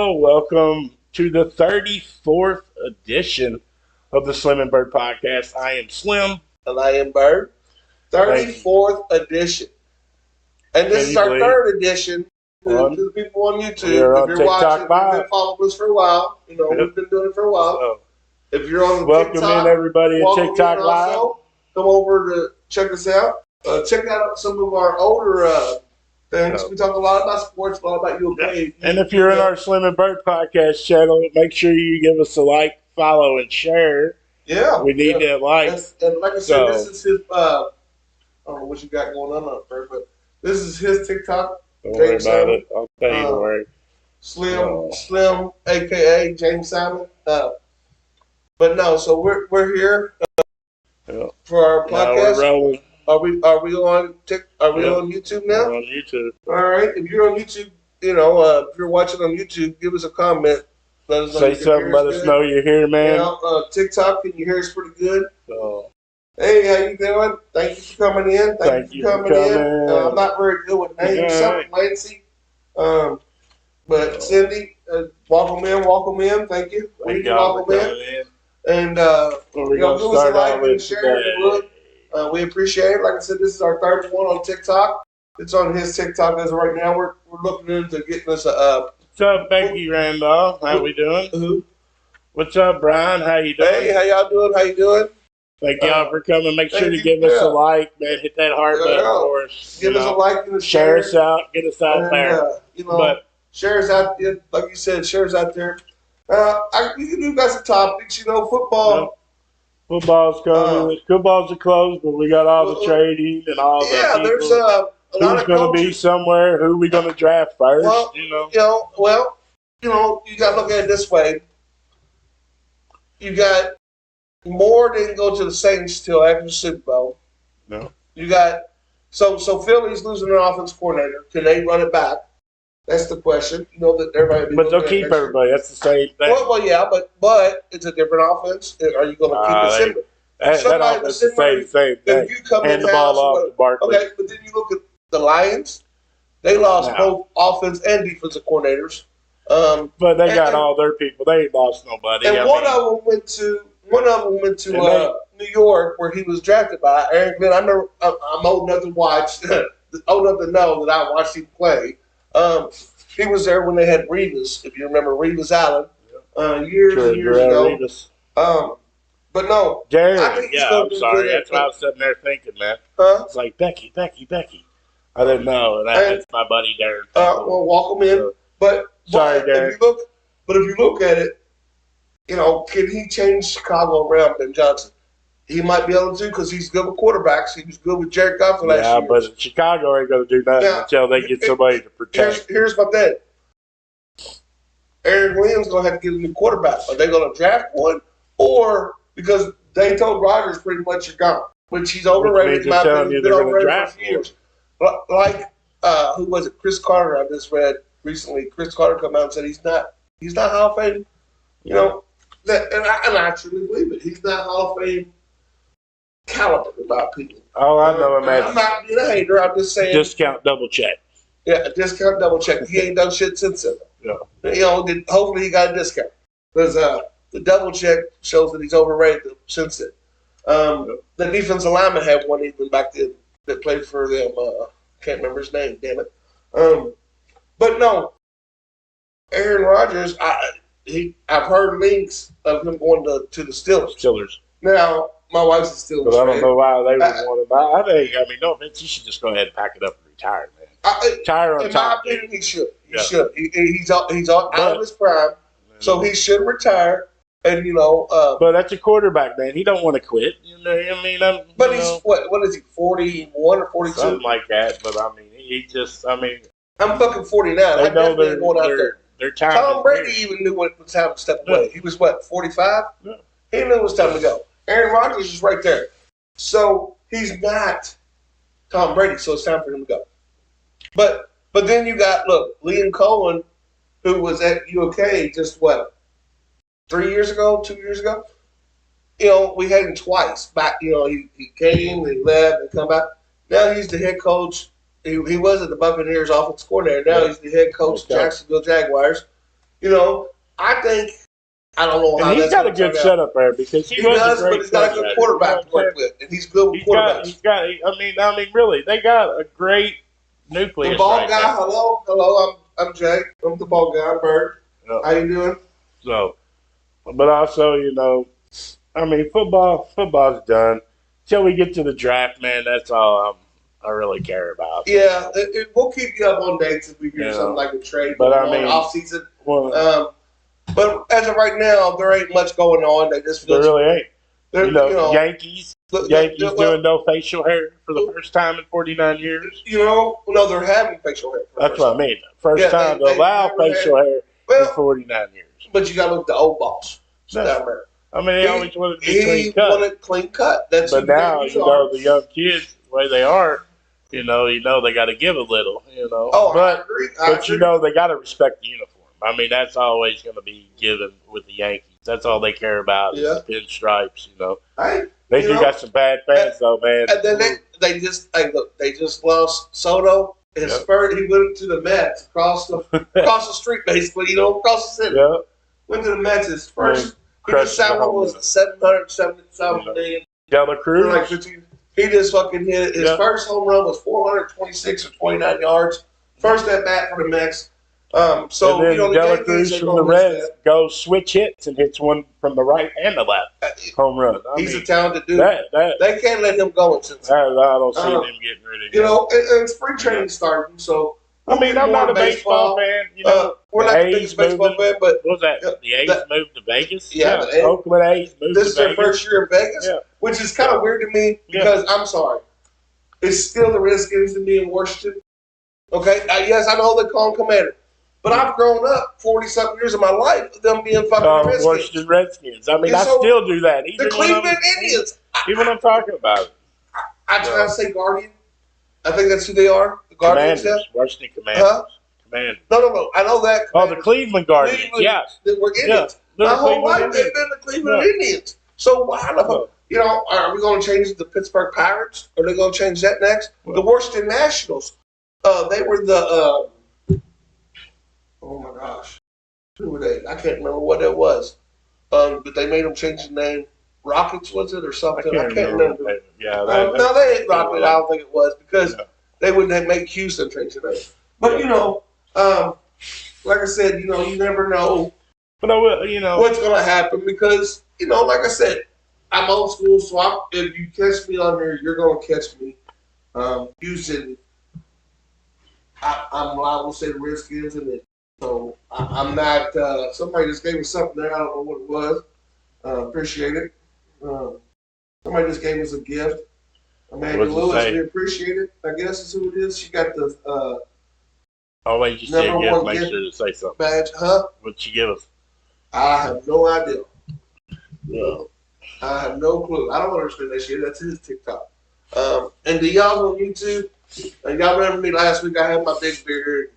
Welcome to the 34th edition of the Slim&Bird podcast. I am Slim. And I am Bird. 34th edition. And this is our third edition to the people on YouTube. If you're watching, you've been following us for a while. We've been doing it for a while. So, if you're on welcome TikTok, in everybody at TikTok Live. Also, come over to check us out. Check out some of our older things. We talk a lot about sports, a lot about UK. And if you're in our Slim&Bird podcast channel, make sure you give us a like, follow, and share. Yeah. We need that likes. And like I said, this is his, I don't know what you got going on up there, but this is his TikTok. Don't worry about it. I'll tell you the word. Slim, a.k.a. James Simon. But no, so we're here for our podcast. Now we're rolling. Are we on on YouTube now? We're on YouTube. All right. If you're on YouTube, if you're watching on YouTube, give us a comment. Let us know. Say something. Let us know you're here, man. TikTok, can you hear us pretty good? So, hey, how you doing? Thank you for coming in. Thank you for coming in. I'm not very good with names. Something Lancy. But Cindy, welcome in. Thank you. Thank y'all for coming in. And we're going to start out with share. We appreciate it. Like I said, this is our third one on TikTok. It's on his TikTok as of right now. We're looking into getting us a. What's up, Becky Randolph? How we doing? What's up, Brian? How you doing? Hey, how y'all doing? How you doing? Thank y'all for coming. Make sure to give us a like, man. Hit that heart button for us. Give us a like and a share us out. Get us out there. Share us out there. Like you said, share us out there. You can do got some topics. Football. Yep. Football's coming. Footballs are closed, but we got all the trading and all the people. There's a lot who's going to be somewhere? Who we going to draft first? Well, you got to look at it this way. You got more didn't go to the Saints till after the Super Bowl. No. You got so Philly's losing their offense coordinator. Can they run it back? That's the question. That everybody. But they'll keep everybody. That's the same thing. Well, yeah, but it's a different offense. Are you going to keep it simple? That offense is the same thing. You come hand the ball off to Barkley. Okay, but then you look at the Lions. They lost both offense and defensive coordinators. But they got all their people. They ain't lost nobody. And one of them went to New York, where he was drafted by Aaron Glenn. I'm old enough to watch, old enough to know that I watched him play. He was there when they had Revis, if you remember Revis Allen, years and years ago. Revis. But no, Darren. I'm sorry. That's what I was sitting there thinking, man. It's like Becky. I didn't know. That's my buddy Darren. Well, welcome in. Sorry, Darren. If you look at it, can he change Chicago around Ben Johnson? He might be able to because he's good with quarterbacks. He was good with Jared Goff last year. Yeah, but Chicago ain't going to do nothing until they get somebody to protect. Here's my thing. Aaron Williams going to have to get a new quarterback. Are they going to draft one? Or because they told Rodgers pretty much you're gone, which he's overrated. He's been overrated for years. Like, who was it? Chris Carter, I just read recently. Chris Carter come out and said he's not Hall of Fame. And I truly believe it. He's not Hall of Fame caliber about people. Oh, I know him. I'm not being a hater. I'm just saying. Discount, double check. Yeah, discount, double check. He ain't done shit since then. Yeah. Hopefully he got a discount because the double check shows that he's overrated since then. The defensive lineman had one even back then that played for them. Can't remember his name. Damn it. But no, Aaron Rodgers. I've heard links of him going to the Steelers. Now. My wife's a Steelers fan. But I don't know why they would want to buy. No offense, he should just go ahead and pack it up and retire, man. Retire on top. In my opinion, he should. He should. He's out of his prime, so he should retire. And but that's a quarterback, man. He don't want to quit. But he's what is he? 41 or 42? Something like that. But I'm fucking 49. I know they're going out there. They're time. Tom Brady even knew when it was time to step away. He was 45? Yeah. He knew it was time to go. Aaron Rodgers is right there. So he's not Tom Brady, so it's time for him to go. But then you got, Liam Cohen, who was at UK just 2 years ago? We had him twice back. He came, he left, and come back. Now he's the head coach. He was at the Buccaneers offensive coordinator. Now he's the head coach of Jacksonville Jaguars. You know, I think I don't know how he's got a good setup there because he does, but he's got a good quarterback to work with, and he's good with quarterbacks. He's got. I mean, really, they got a great nucleus. The ball guy. Hello. I'm Jay. I'm the ball guy. I'm Bird. Yep. How you doing? So, but also, I mean, football's done. Till we get to the draft, man, that's all I really care about. Yeah, we'll keep you up on dates if we hear something like a trade. But I mean, off season. But as of right now, there ain't much going on. There really ain't. Yankees doing no facial hair for the first time in 49 years. No, they're having facial hair. That's what I mean. First time to allow facial hair in 49 years. But you got to look at the old boss. I mean, he always wanted to be clean cut. He wanted clean cut. But now, the young kids, the way they are, they got to give a little, Oh, but, I agree. But they got to respect the uniform. I mean, that's always going to be given with the Yankees. That's all they care about is the pinstripes, They got some bad fans, though, man. And then they just lost Soto. His spurt, he went to the Mets across the street, basically, across the city. Yep. Went to the Mets. His first, he just signed what was $770 million. Dela Cruz. He just fucking hit it. His first home run was 426 or 29 yards. First at bat for the Mets. And then Dela Cruz from the Reds goes switch hits and hits one from the right and the left home run. He's a talented dude. They can't let him go until I don't see them getting rid of him. And spring training starting, so. I mean, I'm not a baseball fan. We're not the biggest baseball fan, but what was that? The A's moved to Vegas. Yeah, the Oakland A's moved to Vegas. This is their first year in Vegas, which is kind of weird to me because I'm sorry, it's still the Redskins to me in Washington. Okay, yes, I know they call them Commander, but I've grown up 40-something years of my life with them being fucking Redskins. Washington Redskins. I mean, I still do that. The Cleveland Indians. Even when I'm talking about it. I try to say Guardian. I think that's who they are. The Guardians. Washington Commanders. Huh? Commanders. No. I know that. Oh, the Cleveland Guardians. Yes. That were Indians. My whole life they've been the Cleveland Indians. So why are we going to change the Pittsburgh Pirates? Are they going to change that next? The Washington Nationals. They were the. Oh my gosh, who were they? I can't remember what it was. But they made them change the name. Rockets, was it, or something? I can't remember. No, they ain't Rockets. I don't think it was because they wouldn't make Houston change the name. But like I said, you never know. But what's going to happen because like I said, I'm old school. So if you catch me on here, you're going to catch me using. I will say the Redskins in it. So I'm not. Somebody just gave me something there. I don't know what it was. Appreciate it. Somebody just gave us a gift. Amanda Lewis, we appreciate it. I guess is who it is. She got the. Always you say gift. Make sure to say something. Badge, huh? What'd she give us? I have no idea. No, I have no clue. I don't understand that shit. That's his TikTok. And the y'all on YouTube, and y'all remember me last week? I had my big beard.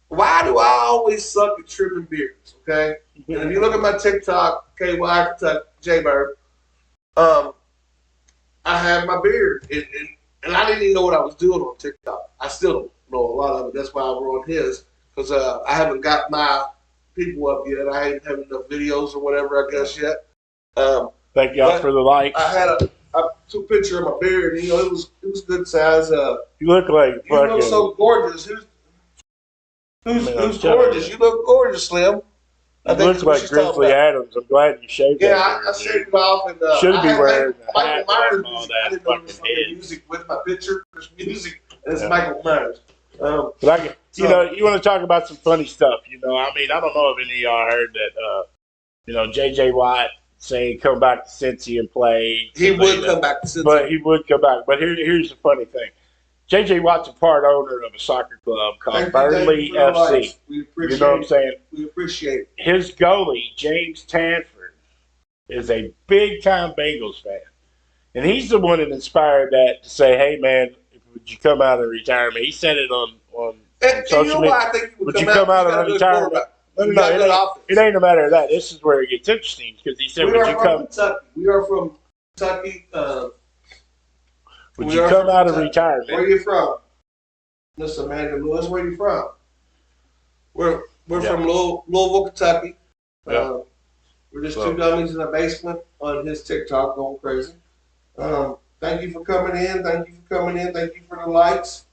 Why do I always suck at trimming beards? Okay, and if you look at my TikTok, KY Kentucky J-Bird, I have my beard, and I didn't even know what I was doing on TikTok. I still don't know a lot of it. That's why we're on his, because I haven't got my people up yet. I ain't having enough videos or whatever, I guess, yet. Thank y'all for the likes. I had I took a picture of my beard. And, it was good size. You look like you look so gorgeous. Who's gorgeous? You look gorgeous, Slim. It looks like Grizzly Adams. I'm glad you shaved that. Yeah, I shaved it off. And should be wearing Michael Myers music. I didn't know there was music with my picture. There's music, and it's Michael Myers. But you want to talk about some funny stuff. I mean, I don't know if any of y'all heard that, J.J. Watt saying come back to Cincy and play. He would come back to Cincy. But he would come back. But here's the funny thing. J.J. Watt's a part owner of a soccer club called Burnley FC. We appreciate what I'm saying? We appreciate it. His goalie, James Tanford, is a big-time Bengals fan. And he's the one that inspired that to say, hey, man, would you come out of retirement? He said it on social media. I think would you come out of retirement? No, it ain't a matter of that. This is where it gets interesting because he said, would you come? Kentucky. We are from Kentucky. Would you come out of retirement? Where are you from? Miss Amanda Lewis, where are you from? We're from Louisville, Kentucky. Yeah. We're just two dummies in a basement on his TikTok going crazy. Thank you for coming in. Thank you for coming in. Thank you for the likes.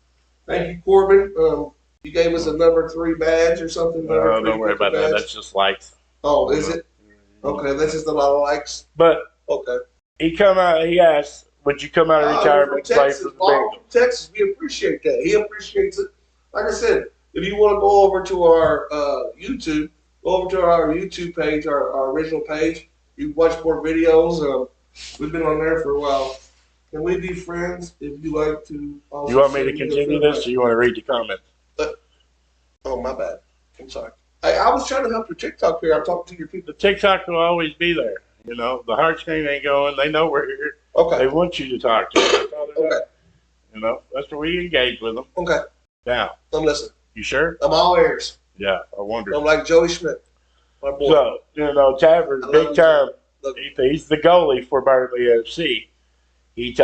Thank you, Corbin. You gave us a number 3 badge or something. No, don't worry about that. That's just likes. Oh, is it? Okay, that's just a lot of likes. But okay, he asked, would you come out of retirement and play for the Bengals? Texas, we appreciate that. He appreciates it. Like I said, if you want to go over to our YouTube, go over to our YouTube page, our original page. You watch more videos. We've been on there for a while. Can we be friends if you like to? Also you want me to continue this, or you want to read the comments? Oh, my bad. I'm sorry. I was trying to help your TikTok here. I'm talking to your people. The TikTok will always be there. You know, the heart screen ain't going. They know we're here. Okay. They want you to talk to them. That's all they're okay. You know, that's where we engage with them. Okay. Now. I'm listening. You sure? I'm all ears. Yeah, I wonder. I'm like Joey Schmidt, my boy. So, you know, Tavern, big time. He's the goalie for Burnley FC. He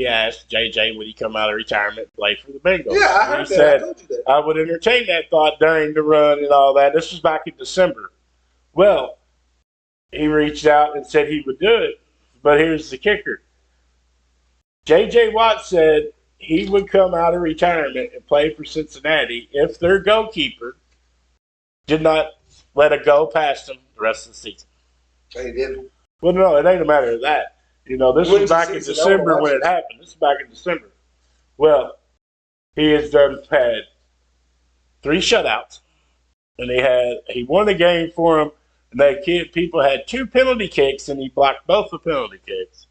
asked JJ, would he come out of retirement and play for the Bengals? Yeah, I heard he that. said, I told you that. I would entertain that thought during the run and all that. This was back in December. Well, he reached out and said he would do it, but here's the kicker. JJ Watt said he would come out of retirement and play for Cincinnati if their goalkeeper did not let a goal past him the rest of the season. He didn't. Well, no, it ain't a matter of that. You know, this was back in December when it happened. This is back in December. Well, he has had 3 shutouts, and he won the game for them. And people had 2 penalty kicks, and he blocked both the penalty kicks.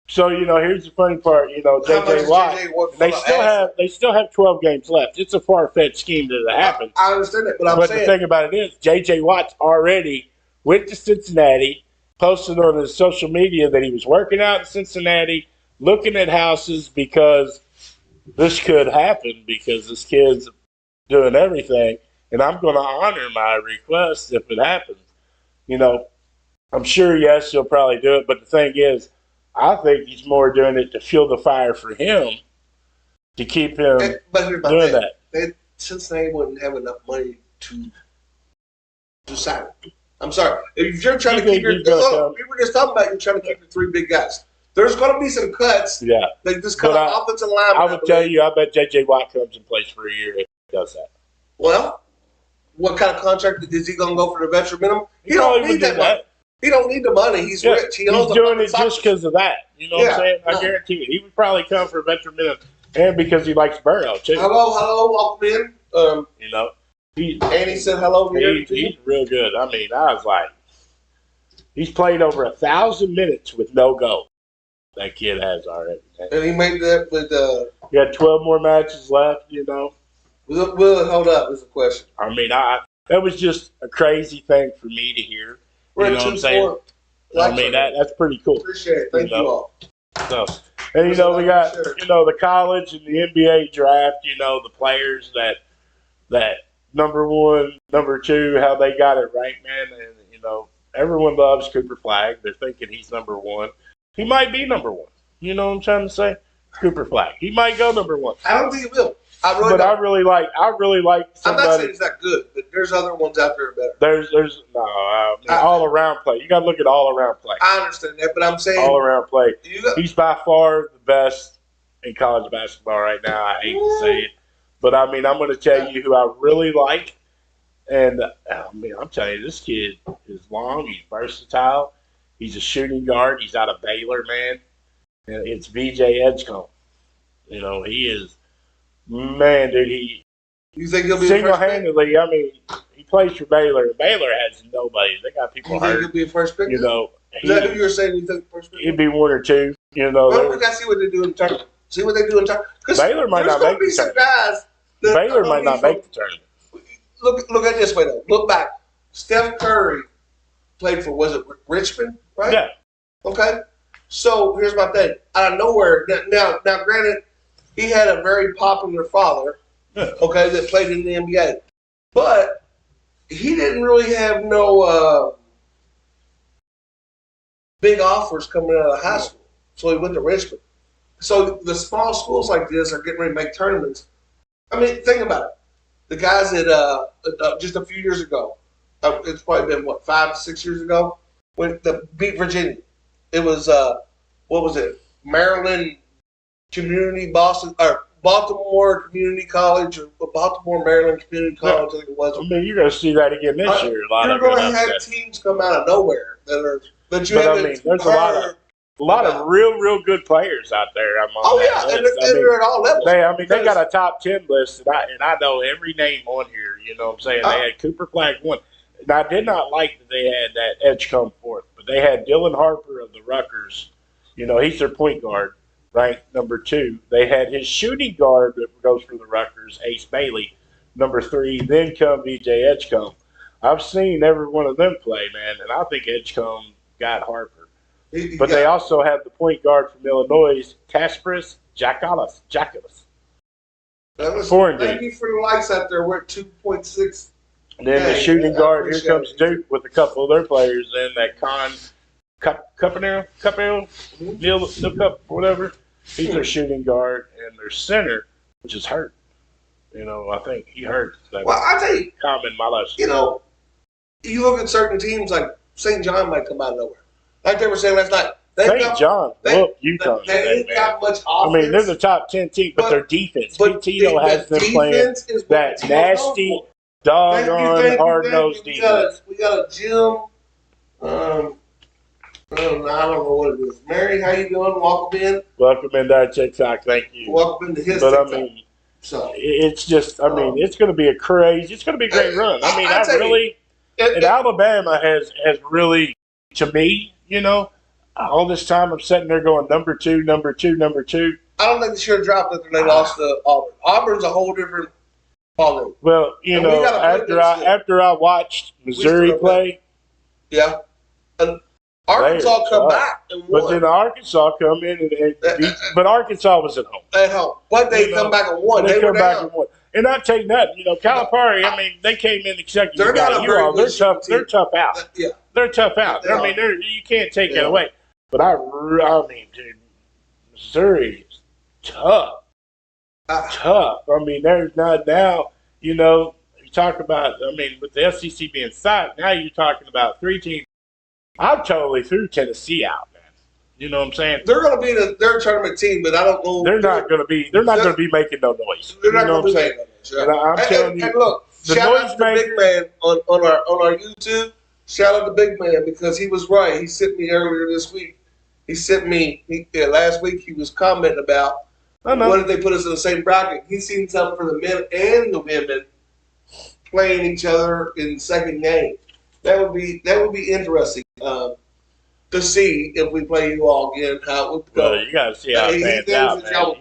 So, you know, here's the funny part. You know, JJ Watt, they still have 12 games left. It's a far-fetched scheme that happened. I understand that, but the thing about it is, JJ Watt's already went to Cincinnati, posted on his social media that he was working out in Cincinnati, looking at houses because this could happen because this kid's doing everything, and I'm going to honor my request if it happens. You know, I'm sure, yes, he'll probably do it, but the thing is, I think he's more doing it to fuel the fire for him to keep him doing that. Cincinnati wouldn't have enough money to sign him. I'm sorry. If you're trying to keep we were just talking about you're trying to keep the 3 big guys. There's going to be some cuts. Yeah. Like this kind of offensive line. I would tell you, I bet JJ Watt comes and plays for a year if he does that. Well, what kind of contract is he going to go for the veteran minimum? He don't need that money. He don't need the money. He's rich. He's doing it just because of that. You know what I'm saying? I guarantee you. He would probably come for a veteran minimum and because he likes Burrow, too. Hello, welcome in. You know. And he said hello to you. He's real good. I mean, I was like, he's played over 1,000 minutes with no goal. That kid has already. And he made that with he had 12 more matches left, you know. Will it hold up is the question. I mean, that was just a crazy thing for me to hear. We're you know what I'm saying? I mean, that's pretty cool. Appreciate it. Thank you all. So, and, you know, we got, you know, the college and the NBA draft, you know, the players that number 1, number 2, how they got it right, man. And, you know, everyone loves Cooper Flagg. They're thinking he's number 1. He might be number 1. You know what I'm trying to say? Cooper Flagg. He might go number 1. I don't think he will. I really like somebody. I'm not saying he's not good, but there's other ones out there better. There's all around play. You got to look at all around play. I understand that, but I'm saying all around play. He's by far the best in college basketball right now. I hate to say it, but I mean, I'm going to tell you who I really like, and I mean, I'm telling you, this kid is long. He's versatile. He's a shooting guard. He's out of Baylor, man. And it's VJ Edgecombe. You know, he is. Man, dude, you think he'll be single-handedly? I mean, he plays for Baylor, and Baylor has nobody. They got people hurt. You think he'll be a first pick? You know, is that who you were saying you think first pick? He'd be 1 or 2. You know, well, we got to see what they do in the tournament. See what they do in the tournament. Baylor might not make the tournament. Baylor might not make the tournament. Look at it this way though. Look back. Steph Curry played for Richmond, right? Yeah. Okay. So here's my thing. Out of nowhere, now granted. He had a very popular father, okay, that played in the NBA. But he didn't really have no big offers coming out of high school. So he went to Richmond. So the small schools like this are getting ready to make tournaments. I mean, think about it. the guys that just a few years ago, it's probably been, 5 6 years ago, when the beat Virginia. It was, what was it? Maryland Community Boston, or Baltimore Community College, or Baltimore Maryland Community College, I think it was. I mean, you're going to see that again this year. You're going to have teams come out of nowhere that you haven't heard. There's a lot of real good players out there. And they're at all levels. They got a top 10 list, and I know every name on here. You know what I'm saying? They had Cooper Flag 1. And I did not like that they had that Edgecombe 4th, but they had Dylan Harper of the Rutgers. You know, he's their point guard, right? Number 2. They had his shooting guard that goes for the Rutgers, Ace Bailey, number 3. Then come B.J. Edgecombe. I've seen every one of them play, man, and I think Edgecombe got Harper. But they also have the point guard from Illinois, Kasparis Jakalis. Thank you for the lights out there. We're at 2.6. And then the shooting guard, here comes Duke with a couple of their players, and that Cup, whatever. He's their shooting guard, and their center, which is hurt. You know, I think he hurt. Well, I tell you, Common Malas. You know, you look at certain teams like St. John might come out of nowhere. Like they were saying last night. St. John, look, UConn. They ain't got much offense. I mean, they're the top 10 team, but their defense. Tito has them playing that nasty, doggone, hard-nosed defense. We got a Jim. I don't know what it is. Mary, how you doing? Welcome in. Welcome into our TikTok. Thank you. Welcome into his TikTok. I mean, it's just, it's going to be it's going to be a great run. I mean, Alabama has really, to me, you know, all this time I'm sitting there going number two. I don't think they should have dropped it when they lost to Auburn. Auburn's a whole different ballgame. Well, you know, after I watched Missouri play, yeah, and Arkansas come back and won. But then Arkansas come in and beat, but Arkansas was at home. At home, but they come back and won. They come back and won. And I take that, you know, Calipari. I mean, they came in executive. They're not a very good tough. They're tough out. Yeah, they're tough out. I mean, you can't take that away. But I mean, dude, Missouri is tough. Tough. I mean, there's not now. You know, you talk about. I mean, with the SEC being stopped, now you're talking about 3 teams. I totally threw Tennessee out, man. You know what I'm saying? They're going to be their tournament team, but I don't know. They're not going to be. They're not going to be making no noise. They're not going to be making no noise. And I'm telling you. And look, shout out to the big man on our YouTube. Shout out to Big Man because he was right. He sent me earlier this week. He sent me last week. He was commenting about what did they put us in the same bracket. He's seen something for the men and the women playing each other in the second game. That would be interesting to see if we play you all again. How it would go. Well, you got to see how it pans out, man. Y'all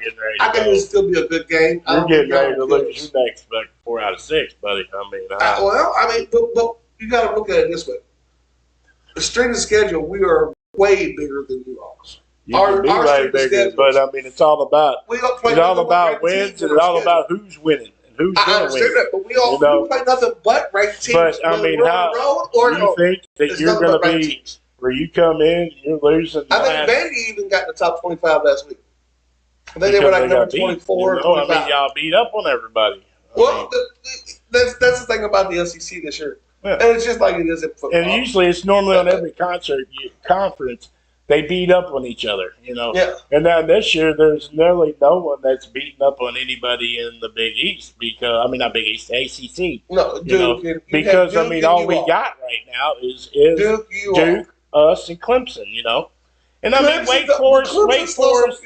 getting ready. I think it'll still be a good game. You're getting ready to look at your next 4 out of 6, buddy. I mean, but you got to look at it this way. The strength of schedule, we are way bigger than you all. You can be way bigger, but I mean, it's all about wins, and it's all about who's winning and who's going to win. I understand that, but we play nothing but ranked teams. But I mean, how do you think that you're going to be where you come in, you're losing? I think Vandy even got in the top 25 last week. I think they were like number 24. I mean, y'all beat up on everybody. That's the thing about the SEC this year. Yeah. And it's just like it is in football. And usually it's normally on every conference, they beat up on each other, you know. Yeah. And now this year there's nearly no one that's beating up on anybody in the Big East not Big East, ACC. No, Duke. Because Duke, I mean, all we got right now is Duke, us, and Clemson, you know. And I mean, Wake Forest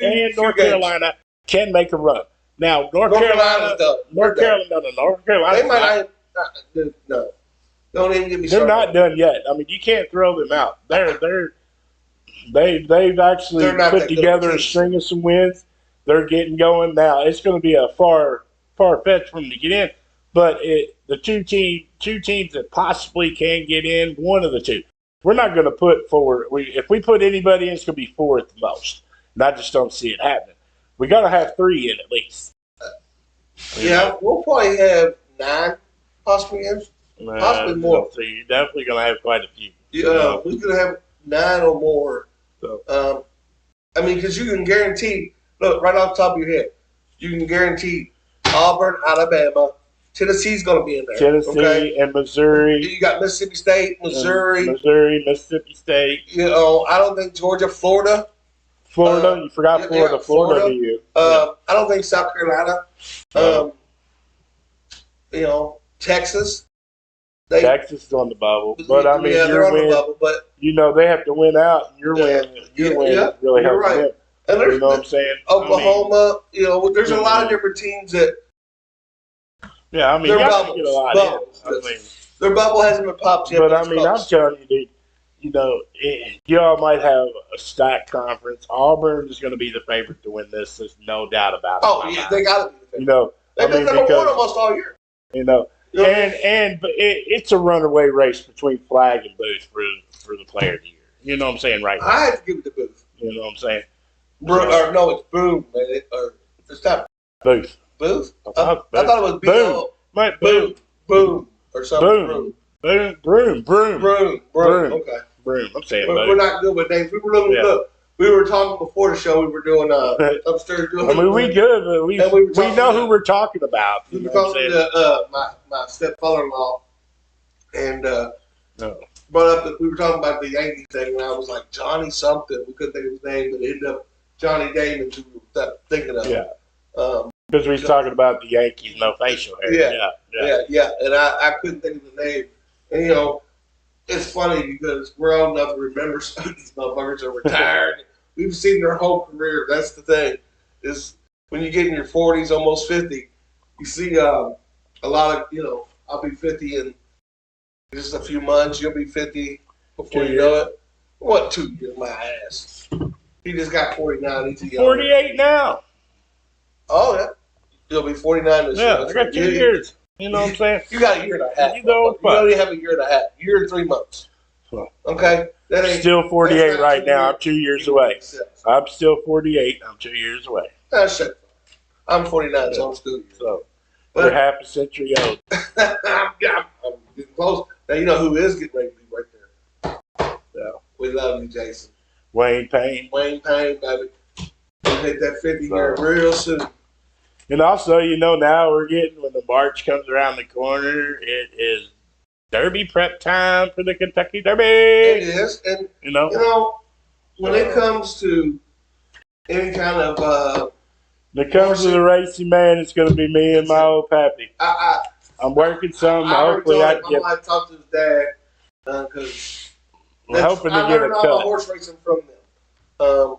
and North Carolina can make a run. Now, North Carolina. They might no. Don't even get me started. They're not done yet. I mean, you can't throw them out. They've actually put together a string of some wins. They're getting going now. It's going to be a far fetched for them to get in, but the two teams that possibly can get in, one of the two. We're not going to put forward. If we put anybody in, it's going to be 4 at the most. And I just don't see it happening. We got to have 3 in at least. We'll probably have 9 possibly in. Possibly more. So you're definitely going to have quite a few. Yeah, we're going to have 9 or more. So. I mean, because you can guarantee, look, right off the top of your head, you can guarantee Auburn, Alabama, Tennessee's going to be in there. Tennessee and Missouri. You got Mississippi State, Missouri, Mississippi State. You know, I don't think Georgia, Florida. You forgot Florida. Florida, do you? I don't think South Carolina. You know, Texas. Texas is on the bubble, but I mean, they're on the bubble, but you know they have to win out. Your win really helps them. And you know what I'm saying? Oklahoma, you know, there's a lot of different teams that. Yeah, I mean, their bubbles, get a lot in. Their bubble hasn't been popped yet. But I mean, I'm telling you, dude, you know, y'all might have a stacked conference. Auburn is going to be the favorite to win this. There's no doubt about it. Oh yeah, they got to be the favorite. You know, they've been number one almost all year. You know. But it's a runaway race between Flag and Booth for the player of the year. You know what I'm saying, right now? I have to give it to Booth. You know what I'm saying? Or no, it's Boom. It's not Booth. Booth? I thought it was Boom. Boom. Or something. Broom. Okay. Broom. I'm saying we're not good with names. We were looking good. We were talking before the show. We were doing upstairs doing. I mean, we good, but we know who we're talking about. We were talking to my stepfather-in-law, and brought up that we were talking about the Yankee thing, and I was like Johnny something. We couldn't think of his name, but it ended up Johnny Damon. Who we were thinking of. Yeah. Because we was talking about the Yankees, no facial hair. Yeah. And I couldn't think of the name, and you know. It's funny because we're old enough to remember some of these motherfuckers are retired. We've seen their whole career. That's the thing. Is when you get in your 40s, almost 50, you see a lot of, you know, I'll be 50 in just a few months. You'll be 50 before you know it. What, 2 years? My ass. He just got 49. He's 48 now. Oh, yeah. He'll be 49 this year. Yeah, I got 2 years. You know what I'm saying? You got a year and a half. You only have a year and a half. Year and 3 months. Okay? That ain't, still 48 right now. I'm 2 years away. I'm still 48. I'm 2 years away. Shit. I'm 49, so I'm still here. So, we're half a century old. I'm getting close. Now, you know who is getting ready to be right there? Yeah. We love you, Jason. Wayne Payne. Wayne Payne, baby. We'll hit that 50 year real soon. And also, you know, now we're getting, when the March comes around the corner, it is Derby prep time for the Kentucky Derby. It is. And, you know, when it comes to any kind of... when it comes to the racing, man, it's going to be me and my old pappy. I'm working some. Hopefully I can get... I might talk to his dad because... I'm hoping to get a cut. I learned all my horse racing from them.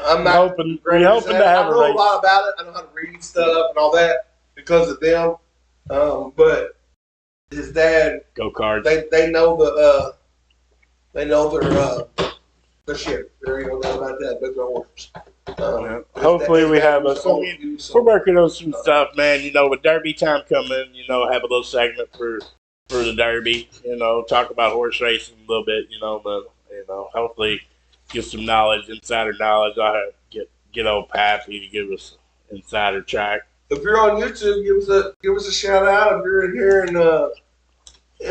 I'm not hoping to have a race. I know a lot about it. I know how to read stuff and all that because of them. But his dad, go cards. They know their shit. There ain't no doubt about that. But they're horses. Hopefully we have we're working on some stuff, man. You know, with Derby time coming, you know, have a little segment for the Derby. You know, talk about horse racing a little bit. You know, but hopefully. Get some knowledge, insider knowledge. I'll have to get old Pappy to give us insider track. If you're on YouTube, give us a shout out. If you're in here and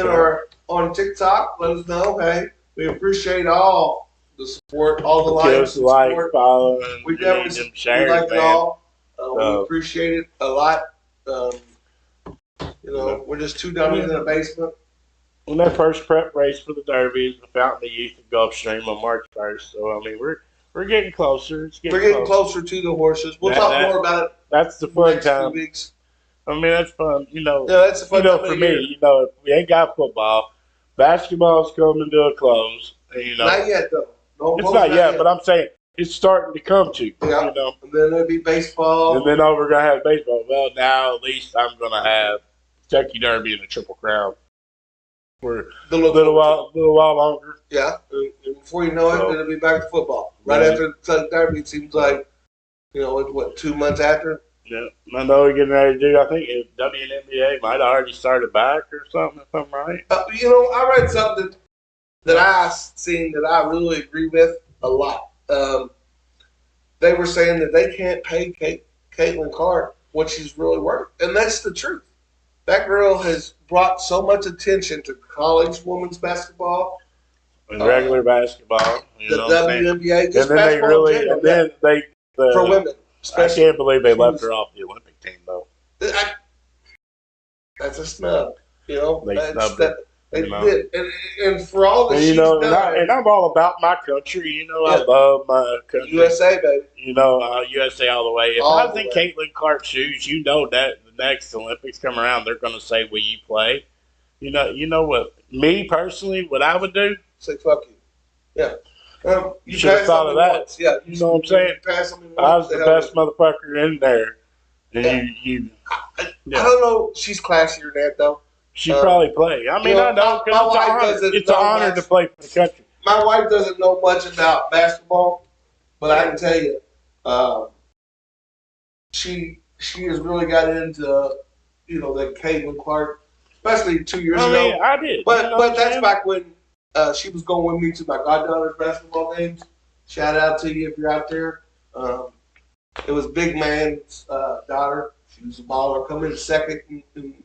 are on TikTok, let us know. Hey, we appreciate all the support, all the likes, support. Following, we definitely like it all. We appreciate it a lot. We're just two dummies in a basement. And that first prep race for the Derby is the Fountain of Youth at Gulfstream on March 1st. So, I mean, we're getting closer. We're getting closer to the horses. We'll talk more about it. That's the fun time. 2 weeks. I mean, that's fun. You know, that's the fun time for me, if we ain't got football, basketball's coming to a close. And, not yet, though. It's not yet, but I'm saying it's starting to come to. Yeah. And then there'll be baseball. And then we're going to have baseball. Well, now at least I'm going to have Kentucky Derby and the Triple Crown. For a little while longer. Yeah, and before you know it, it'll be back to football. Right after the Derby, it seems like, what, 2 months after? Yeah, I know we're getting ready to do, I think WNBA might have already started back or something, if I'm right. I read something that I seen that I really agree with a lot. They were saying that they can't pay Caitlin Clark what she's really worth, and that's the truth. That girl has brought so much attention to college women's basketball and regular basketball. The WNBA, for women. I can't believe they left her off the Olympic team, though. That's a snub. You know, They snubbed her. They did, and for all that she's done, and I'm all about my country. You know, I love my country. USA, baby. You know, USA all the way. If I was in Caitlin Clark's shoes, you know that the next Olympics come around, they're going to say, "Will you play?" You know what? Me personally, what I would do? Say fuck you. Yeah. You should have thought of that. Once. Yeah. You know what I'm saying? I was the best motherfucker in there. And I don't know. She's classier than that, though. She probably play. I mean, I know because it's an honor to play for the country. My wife doesn't know much about basketball, but I can tell you, she has really got into that Caitlin Clark, especially 2 years ago. I mean, I did, but that's back when she was going with me to my goddaughter's basketball games. Shout out to you if you're out there. It was Big Man's daughter. She was a baller. Coming in second in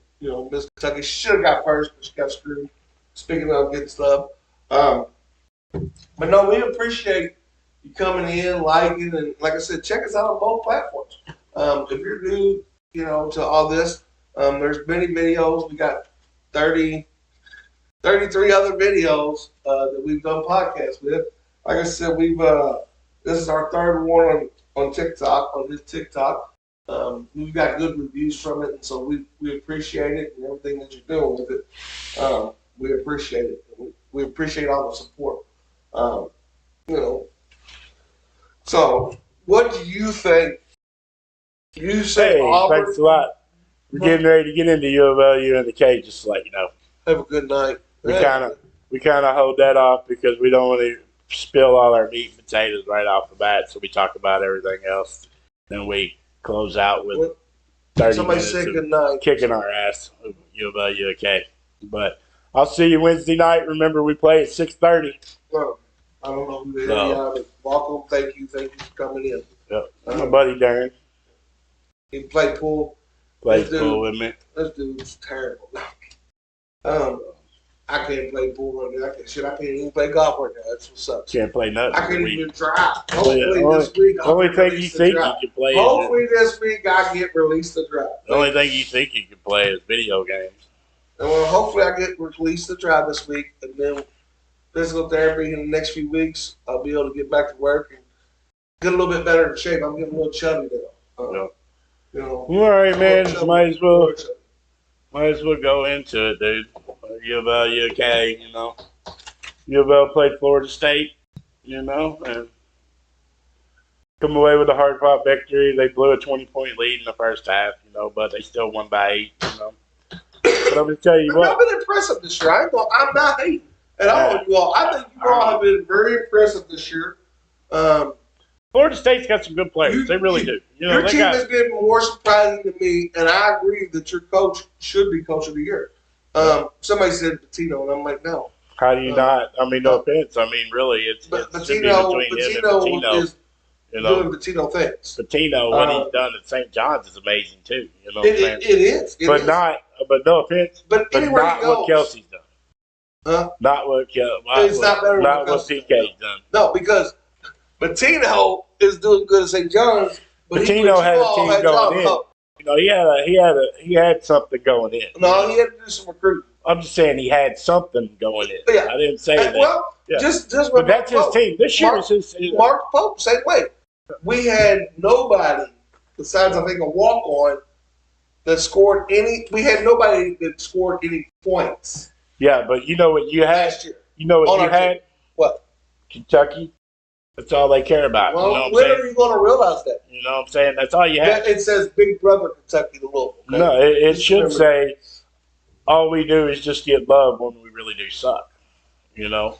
Miss Kentucky. She should have got first, but she got screwed. Speaking of getting stuff. But no, we appreciate you coming in, liking, and like I said, check us out on both platforms. If you're new, to all this, there's many videos. We got 33 other videos that we've done podcasts with. Like I said, this is our third one on TikTok, on his TikTok. We've got good reviews from it, and so we appreciate it and everything that you're doing with it. We appreciate it. We appreciate all the support. So what do you think? You say Auburn. Thanks a lot. We're getting ready to get into U of L and the K, just to let you know. Have a good night. We kind of hold that off because we don't want to spill all our meat and potatoes right off the bat, so we talk about everything else. Then we close out with 30 minutes say good night. Kicking our ass, U of L, UK. But I'll see you Wednesday night. Remember, we play at 6:30. Well, I don't know who they are, but welcome. Thank you for coming in. Yep. My buddy Darren. He played pool. Played pool with me. This dude's terrible. I can't play pool right now. I can't even play golf right now. That's what's up. Can't play nothing. I can't even drive. Hopefully this week only thing you think you can play. Hopefully this week I get released to drive. The only thing you think you can play is video games. And well, hopefully I get released to drive this week, and then physical therapy in the next few weeks. I'll be able to get back to work and get a little bit better in shape. I'm getting a little chubby now. All right, man. Might as well go into it, dude. U of L, UK, U of L played Florida State, and come away with a hard-fought victory. They blew a 20-point lead in the first half, but they still won by 8, But I'm going to tell you what. I've been impressive this year. I'm not hating at all, you all. I think you all have been very impressive this year. Florida State's got some good players. They really do. Your team has been more surprising to me, and I agree that your coach should be coach of the year. Somebody said Patino, and I'm like, no. How do you not? I mean, no offense. I mean, really, it's Patino is doing Patino things. Patino, what he's done at St. John's is amazing too. It is. But no offense. But not what Kelsey's done. Not what it's not better. Not what PK's done. No, because Patino is doing good at St. John's. But Patino had a team going in. He had something going in. No, he had to do some recruiting. I'm just saying he had something going in. Yeah. I didn't say that. Well, just but that's his team. This year was his team. Mark Pope, same way. We had nobody besides, I think, a walk-on that scored any. We had nobody that scored any points. Yeah, but you know what you had? Last year. You know what you had? Team. What? Kentucky. That's all they care about. Well, when are you going to realize that? You know what I'm saying? That's all you have. It says Big Brother Kentucky to Louisville. Okay? No, it should say all we do is just get love when we really do suck. So.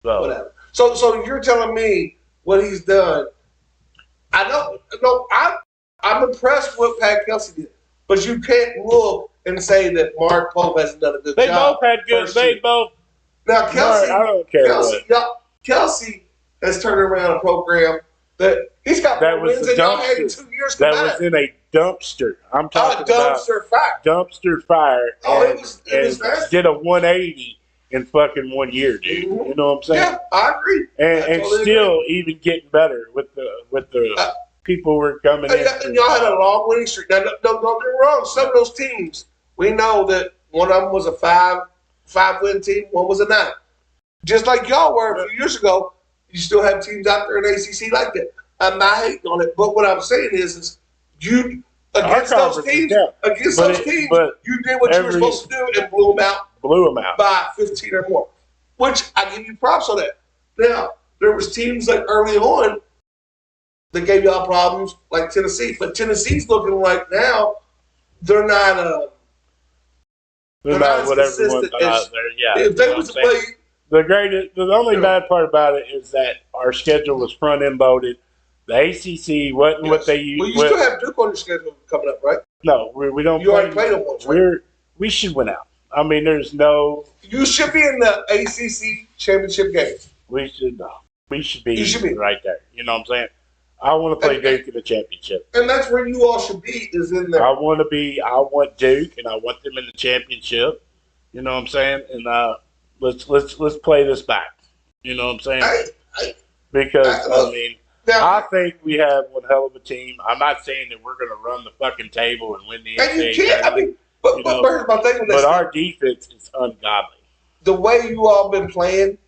Whatever. So you're telling me what he's done. I know. No, I'm impressed with what Pat Kelsey did, but you can't look and say that Mark Pope hasn't done a good job. They both had good. They both. Now Kelsey, I don't care. Kelsey has turned around a program that he's got that was wins and y'all had 2 years that was in a dumpster. I'm talking about fire. Dumpster fire. It was did a 180 in fucking 1 year, dude. Mm-hmm. You know what I'm saying? Yeah, I agree. And still even getting better with the people were coming in. And y'all had a long winning streak. Now, don't get me wrong. Some of those teams, we know that one of them was a five-win team, one was a 9. Just like y'all were a few years ago, you still have teams out there in the ACC like that. I'm not hating on it, but what I'm saying is you against those teams, you did what you were supposed to do and blew them out by 15 or more. Which I give you props on that. Now there was teams like early on that gave y'all problems, like Tennessee, but Tennessee's looking like now they're not. They're not what everyone thought out there. Yeah, if they was to play. The only bad part about it is that our schedule was front end loaded. The ACC wasn't what they used. Well, you still have Duke on your schedule coming up, right? No, we don't. You already played them once, right? We should win out. I mean, there's no. You should be in the ACC championship game. We should know. We should be. You should be right there. You know what I'm saying? I want to play Duke in the championship, and that's where you all should be. Is in there. I want Duke, and I want them in the championship. You know what I'm saying? And let's play this back. You know what I'm saying? I think we have one hell of a team. I'm not saying that we're going to run the fucking table and win the NBA. And you can't. But here's my thing with this. But our defense is ungodly. The way you all been playing,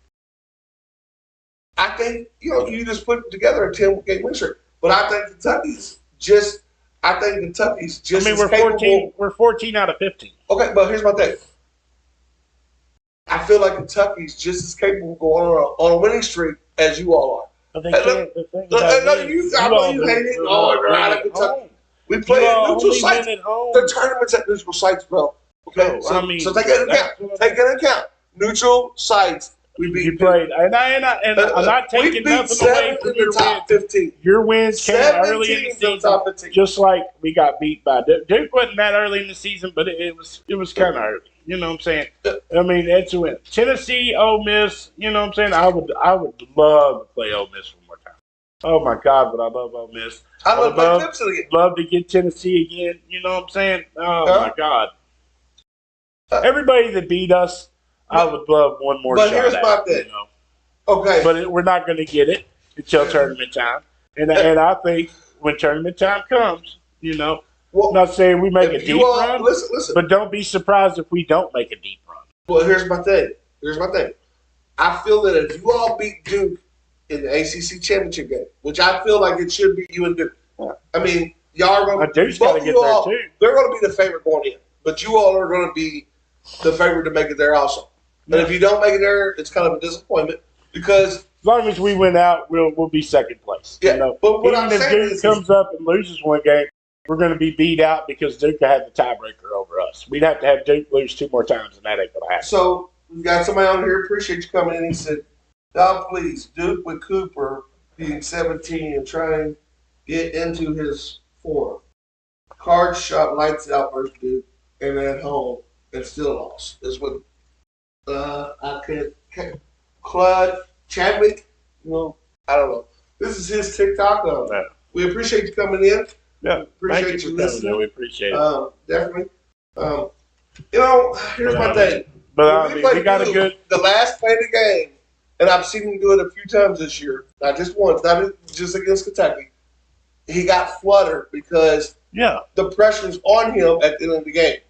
I think you just put together a 10-game win streak. But I think Kentucky's just. I mean, we're 14 out of 15. Okay, but here's my thing. I feel like Kentucky's just as capable of going on a winning streak as you all are. But they can't. I know you hate it. They're out of Kentucky. We play at neutral sites. The tournament's at neutral sites, bro. Okay, so take that into account. Take that into account. Neutral sites. We beat. You played, and I'm not taking nothing away from your top wins. 15. Your wins came early in the season, just like we got beat by Duke. Duke wasn't that early in the season, but it was kind of early. You know what I'm saying? I mean, it's a win. Tennessee, Ole Miss. You know what I'm saying? I would love to play Ole Miss one more time. Oh my God, but I love Ole Miss. I would love to get Tennessee again. You know what I'm saying? Oh my God. Everybody that beat us, I would love one more shot. But here's my thing. Okay. But we're not going to get it until tournament time. And I think when tournament time comes, I'm not saying we make a deep run, listen. But don't be surprised if we don't make a deep run. Well, here's my thing. I feel that if you all beat Duke in the ACC championship game, which I feel like it should be you and Duke. I mean, y'all are going to Duke's got to get there too. They're going to be the favorite going in, but you all are going to be the favorite to make it there also. And if you don't make it there, it's kind of a disappointment because as long as we win out, we'll be second place. Yeah, but what even if Duke comes up and loses one game, we're going to be beat out because Duke had the tiebreaker over us. We'd have to have Duke lose 2 more times, and that ain't going to happen. So we got somebody on here. Appreciate you coming in. He said, "God, please, Duke with Cooper being 17 and trying to get into his form. Card shot lights out versus Duke and at home and still lost." Is what I can't. Claude Chadwick. I don't know. This is his TikTok. We appreciate you coming in. Yeah, appreciate you listening. We appreciate it. Definitely. Here's my thing. But we got a good. The last play of the game, and I've seen him do it a few times this year. Not just once. Not just against Kentucky. He got fluttered because the pressure's on him at the end of the game.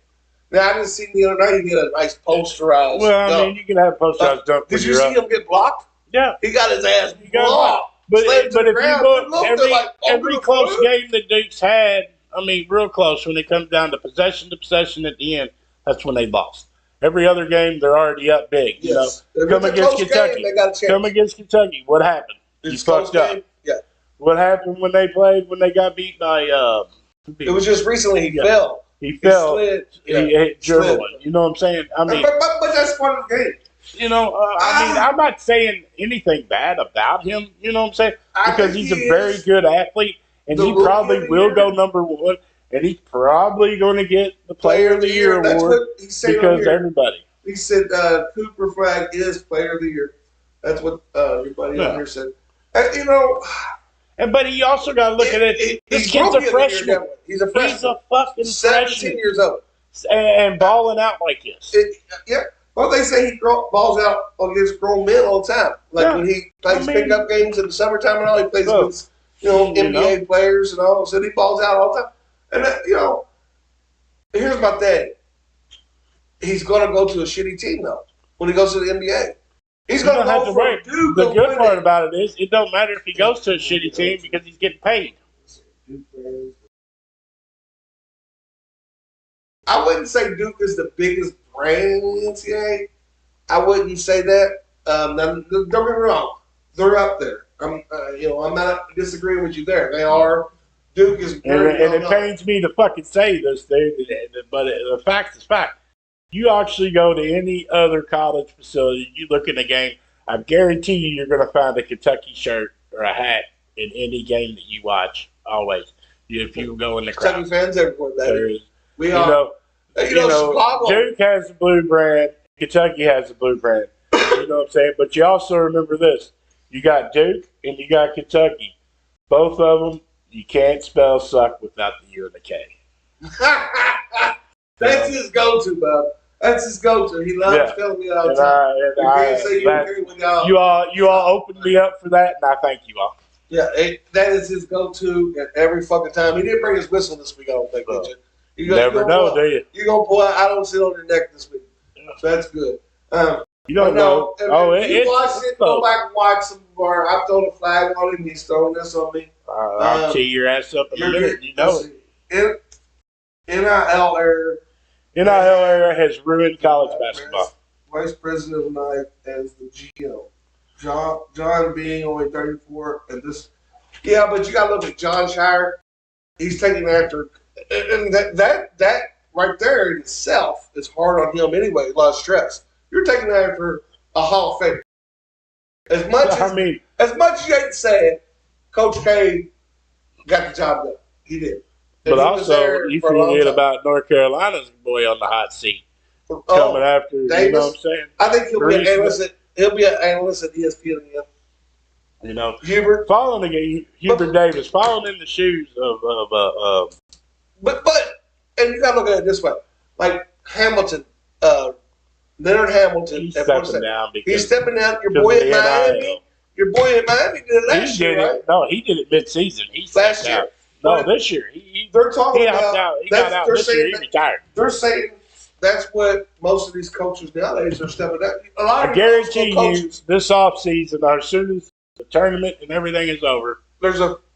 Now I didn't see the other night he did a nice posterized. Well, dunk. I mean, you can have posterized dunk. Did you see him get blocked? Yeah, he got his ass blocked. But if you look, every close game that Duke's had, I mean, real close, when it comes down to possession at the end, that's when they lost. Every other game, they're already up big. Yes. Come against Kentucky. What happened? You fucked up. Yeah. What happened when they got beat by? It was just recently he fell. He fell. Slid. He hit German. You know what I'm saying? I mean, but that's part of the game. I'm not saying anything bad about him, you know what I'm saying? Because he's a very good athlete, and he probably will go number 1, and he's probably going to get the Player of the Year award because everybody. He said Cooper Flag is Player of the Year. That's what your buddy on here said. But he also got to look at it. This kid's a freshman. He's a freshman. He's a fucking 17 years old. And balling out like this. Well, they say he balls out against grown men all the time. Like when he plays pickup games in the summertime and all, he plays against NBA players and all. So he balls out all the time. And here's my thing. He's going to go to a shitty team though when he goes to the NBA. He's going to go for Duke. The good part about it is it don't matter if he goes to a shitty team because he's getting paid. I wouldn't say Duke is the biggest brand in the NCAA. I wouldn't say that. Now, don't get me wrong. They're up there. I'm not disagreeing with you there. They are. Duke is. And it pains me to fucking say this, dude, but the fact is fact. You actually go to any other college facility, you look in the game, I guarantee you're going to find a Kentucky shirt or a hat in any game that you watch, always. If you go in the crowd. Kentucky fans everywhere, baby. We are. Duke has the blue brand. Kentucky has the blue brand. You know what I'm saying? But you also remember this. You got Duke and you got Kentucky. Both of them, you can't spell suck without the U and the K. That's his go-to, bud. That's his go-to. He loves telling me all the time. You all opened me up for that, and I thank you all. Yeah, that is his go-to at every fucking time. He didn't bring his whistle this week, I don't think, did you? You never know, do you? You're going to pull out, I don't sit on your neck this week. So that's good. You don't know. If you watch it, go back and watch some of our. I've thrown a flag on him. He's throwing this on me. I'll tee your ass up in a minute. You know it. NIL era. NIL era has ruined college basketball. Vice president of Knife as the GM. John being only 34 at this. Yeah, but you got to look at John Shire. He's taking after. And that right there in itself is hard on him anyway. A lot of stress. You're taking after a Hall of Famer. As much as you hate to say it, Coach K got the job done. He did. But also, you forget about North Carolina's boy on the hot seat coming after. Davis, you know what I'm saying? I think he'll be an analyst at ESPN again. You know, Hubert Davis, following in the shoes of. But and you got to look at it this way, like Hamilton, Leonard Hamilton. He's stepping down. He's stepping down. Your boy at Miami. Your boy at Miami did it last year, right? No, he did it mid-season. Last year. No, this year. They're talking about. He got out this year. He retired. They're saying that's what most of these coaches nowadays are stepping down. I guarantee you, this offseason, as soon as the tournament and everything is over,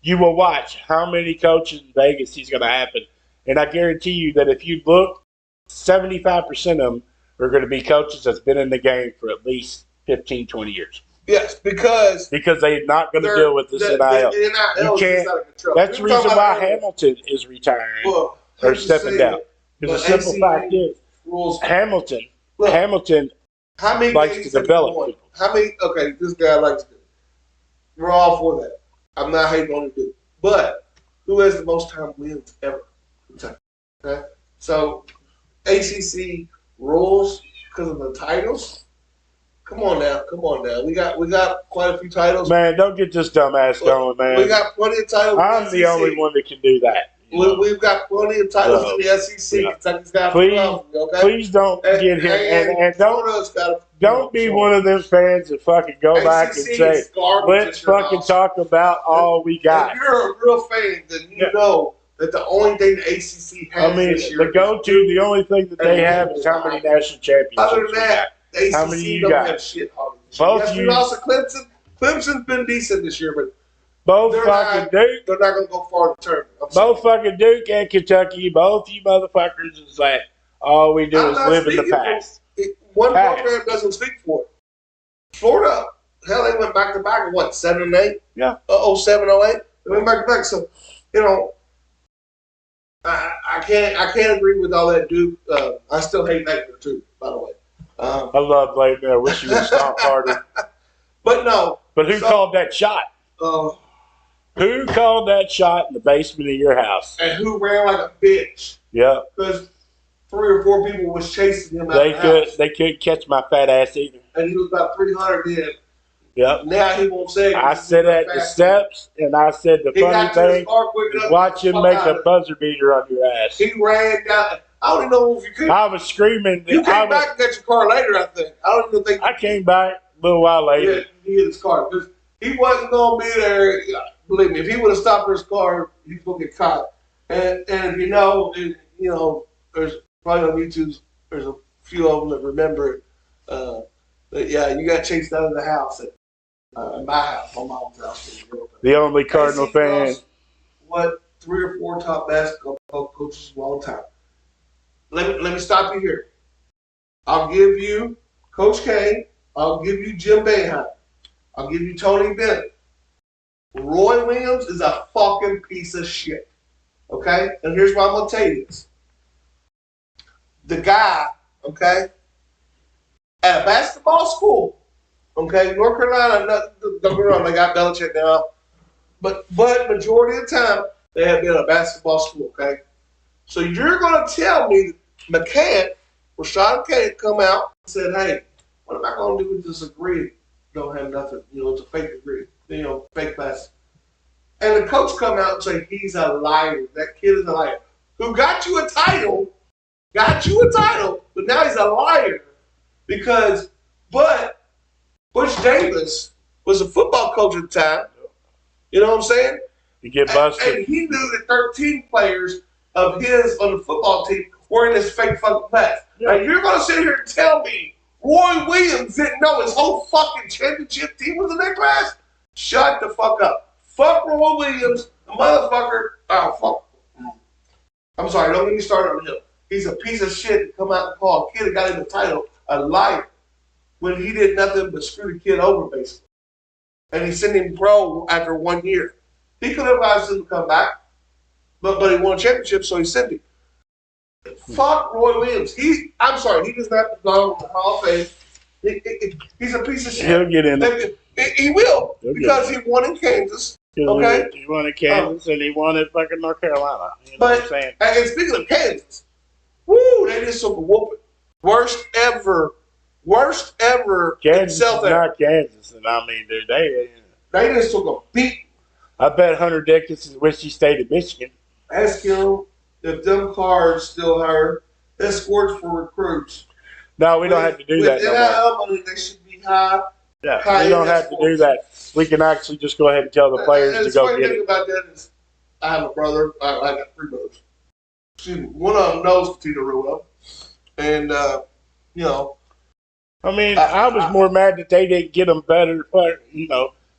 you will watch how many coaches in Vegas he's going to happen. And I guarantee you that if you look, 75% of them are going to be coaches that's been in the game for at least 15, 20 years. Yes, because they're not going to deal with this NIL. You can't. That's the reason why Hamilton is retiring or stepping down. Because the simple fact is, Hamilton likes to develop people. This guy likes to do it. We're all for that. I'm not hating on it, but who has the most time wins ever? Okay, so ACC rules because of the titles. Come on now. We got quite a few titles. Man, don't get this dumbass going, man. We got plenty of titles. I'm the only one that can do that. We've got plenty of titles in the SEC. Yeah. Kentucky's got please don't get him and don't be one of them fans that fucking go back and say, let's fucking talk about all we got. If you're a real fan, then you know that the only thing the ACC has this year the only thing that they have is how many national championships. Other than that, the ACC how many you don't got? Have shit on it. Also Clemson's been decent this year, but Duke. They're not going to go far in the tournament. Both fucking Duke and Kentucky, both you motherfuckers is like, all we do is live in the past. One program doesn't speak for it. Florida, hell, they went back to back in 7 and 8? Yeah. 07, 08. They went back to back. So, I can't agree with all that Duke. I still hate Laettner too, by the way. I love Laettner. I wish he would stop harder. But no. But who called that shot? Who called that shot in the basement of your house? And who ran like a bitch? Yeah. Because 3 or 4 people was chasing him out of the house. They couldn't catch my fat ass either. And he was about 300 in. Yep. Now he won't say it. I said at the steps, and I said the funny thing is watch him make a buzzer beater on your ass. He ran down. I don't even know if you could. I was screaming. You came back and got your car later, I think. I don't even think. I came back a little while later. Yeah, he hit his car. Because he wasn't going to be there. believe me, if he would have stopped his car, he's going to get caught. And if you know, there's probably on YouTube, there's a few of them that remember that, yeah, you got chased out of the house at my house, my mom's house. The only Cardinal fan. What, 3 or 4 top basketball coaches of all time. Let me stop you here. I'll give you Coach K. I'll give you Jim Boeheim. I'll give you Tony Bennett. Roy Williams is a fucking piece of shit. Okay? And here's why I'm going to tell you this. The guy, okay, at a basketball school, okay, North Carolina, don't get me wrong, they got Belichick now, but majority of the time, they have been at a basketball school, okay? So you're going to tell me McCann, Rashad McCann, come out and said, hey, what am I going to do with this degree? Don't have nothing, it's a fake degree, fake pass. And the coach come out and say, he's a liar. That kid is a liar. Who got you a title, but now he's a liar. But Butch Davis was a football coach at the time. You know what I'm saying? You get busted. And he knew that 13 players of his on the football team were in this fake fucking class. Yeah. Now you're going to sit here and tell me Roy Williams didn't know his whole fucking championship team was in that class? Shut the fuck up. Fuck Roy Williams, the motherfucker. Oh, fuck. I'm sorry, don't get me started on him. He's a piece of shit to come out and call a kid that got him the title a liar when he did nothing but screw the kid over, basically. And he sent him pro after 1 year. He could have asked him to come back, but he won a championship, so he sent him. Fuck Roy Williams. I'm sorry, he does not belong in the Hall of Fame. He's a piece of shit. He'll get in there. He will, because he won in Kansas. Okay? He won at Kansas and he won at fucking North Carolina. You know what I'm saying? And speaking of Kansas, woo, they just took a whooping. Worst ever. Kansas is not Kansas. And I mean, dude, they just took a beat. I bet Hunter Dickinson wish he stayed at Michigan. Ask him if them cards still are escorts for recruits. No, we don't have to do that no more. Money, they should be high. Yeah, we don't have to do that. We can actually just go ahead and tell the players to go get it. The funny thing about that is I have a brother. I got 3 brothers. One of them knows Tito real well. And, I mean, I was more mad that they didn't get them better. But,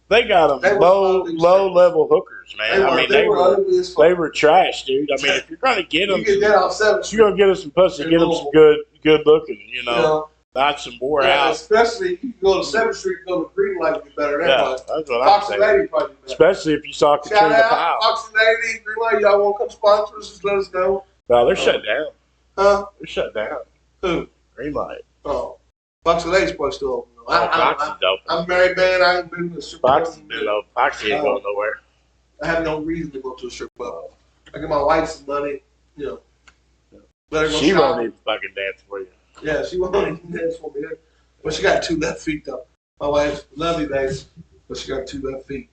they got them low-level hookers, man. They were trash, dude. I mean, if you're going to get them, you're going to get them some pussy, get them some good looking, not some wore out. Especially if you go to 7th Street, go to Green Light, be better than that. That's what I'm saying. Especially if you saw Katrina Powell. Fox and 80, Green Light, y'all want to come sponsor us? Just let us know. No, they're shut down. Huh? They're shut down. Who? Green Light. Oh. Fox and 80's probably still open. Fox is open. I'm a married man. I ain't been to a strip club. Fox has been open. Fox ain't going nowhere. I have no reason to go to a strip club. I get my wife some money, Let her go she shop. won't even fucking dance for you. Yeah, she won't even dance for me. But she got 2 left feet, though. My wife's lovely, nice, but she got 2 left feet.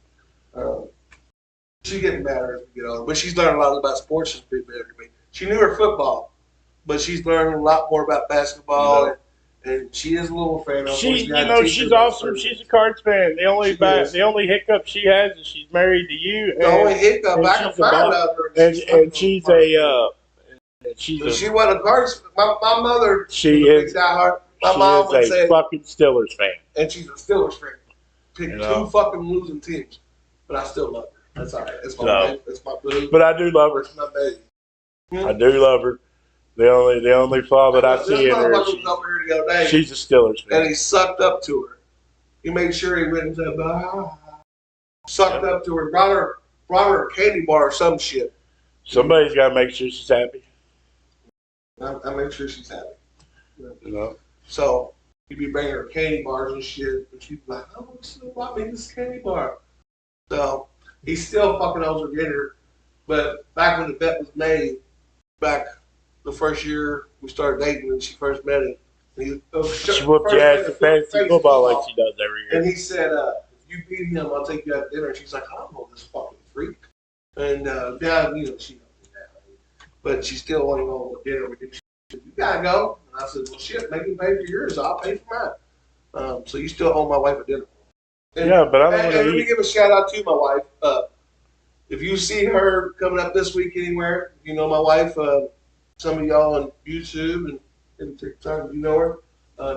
She's getting better as we get older. But she's learned a lot about sports. She's pretty better than me. She knew her football, but she's learned a lot more about basketball. And she is a little fan of she's awesome. She's a Cards fan. The only hiccup she has is she's married to you. The only hiccup I can find out her. She wasn't a Cards fan. My mother. She is. My mom would say fucking Steelers fan. And she's a Steelers fan. Picked 2 fucking losing teams, but I still love her. That's all right. That's my baby. That's my boo. But I do love her. That's my baby. I do love her. The only flaw that I see in her is she's a Steelers fan. And he sucked up to her. He made sure he went and said, sucked up to her, brought her a candy bar or some shit. Somebody's got to make sure she's happy. I make sure she's happy. So he'd be bringing her candy bars and shit, and she'd be like, "Oh, still bought me this candy bar." So he still fucking owes her dinner. But back when the bet was made, back the first year we started dating when she first met him, she whooped your ass in fantasy football like she does every year. And he said, "If you beat him, I'll take you out to dinner." And she's like, "I don't know this fucking freak." And now she don't do that, but she still wanted to go to dinner with him. She said, "You gotta go." And I said, "Well, shit, make him pay for yours. I'll pay for mine." So you still owe my wife a dinner. And, yeah, but I don't want to. Let me give a shout out to my wife. if you see her coming up this week anywhere, you know my wife. Some of y'all on YouTube and TikTok, you know her.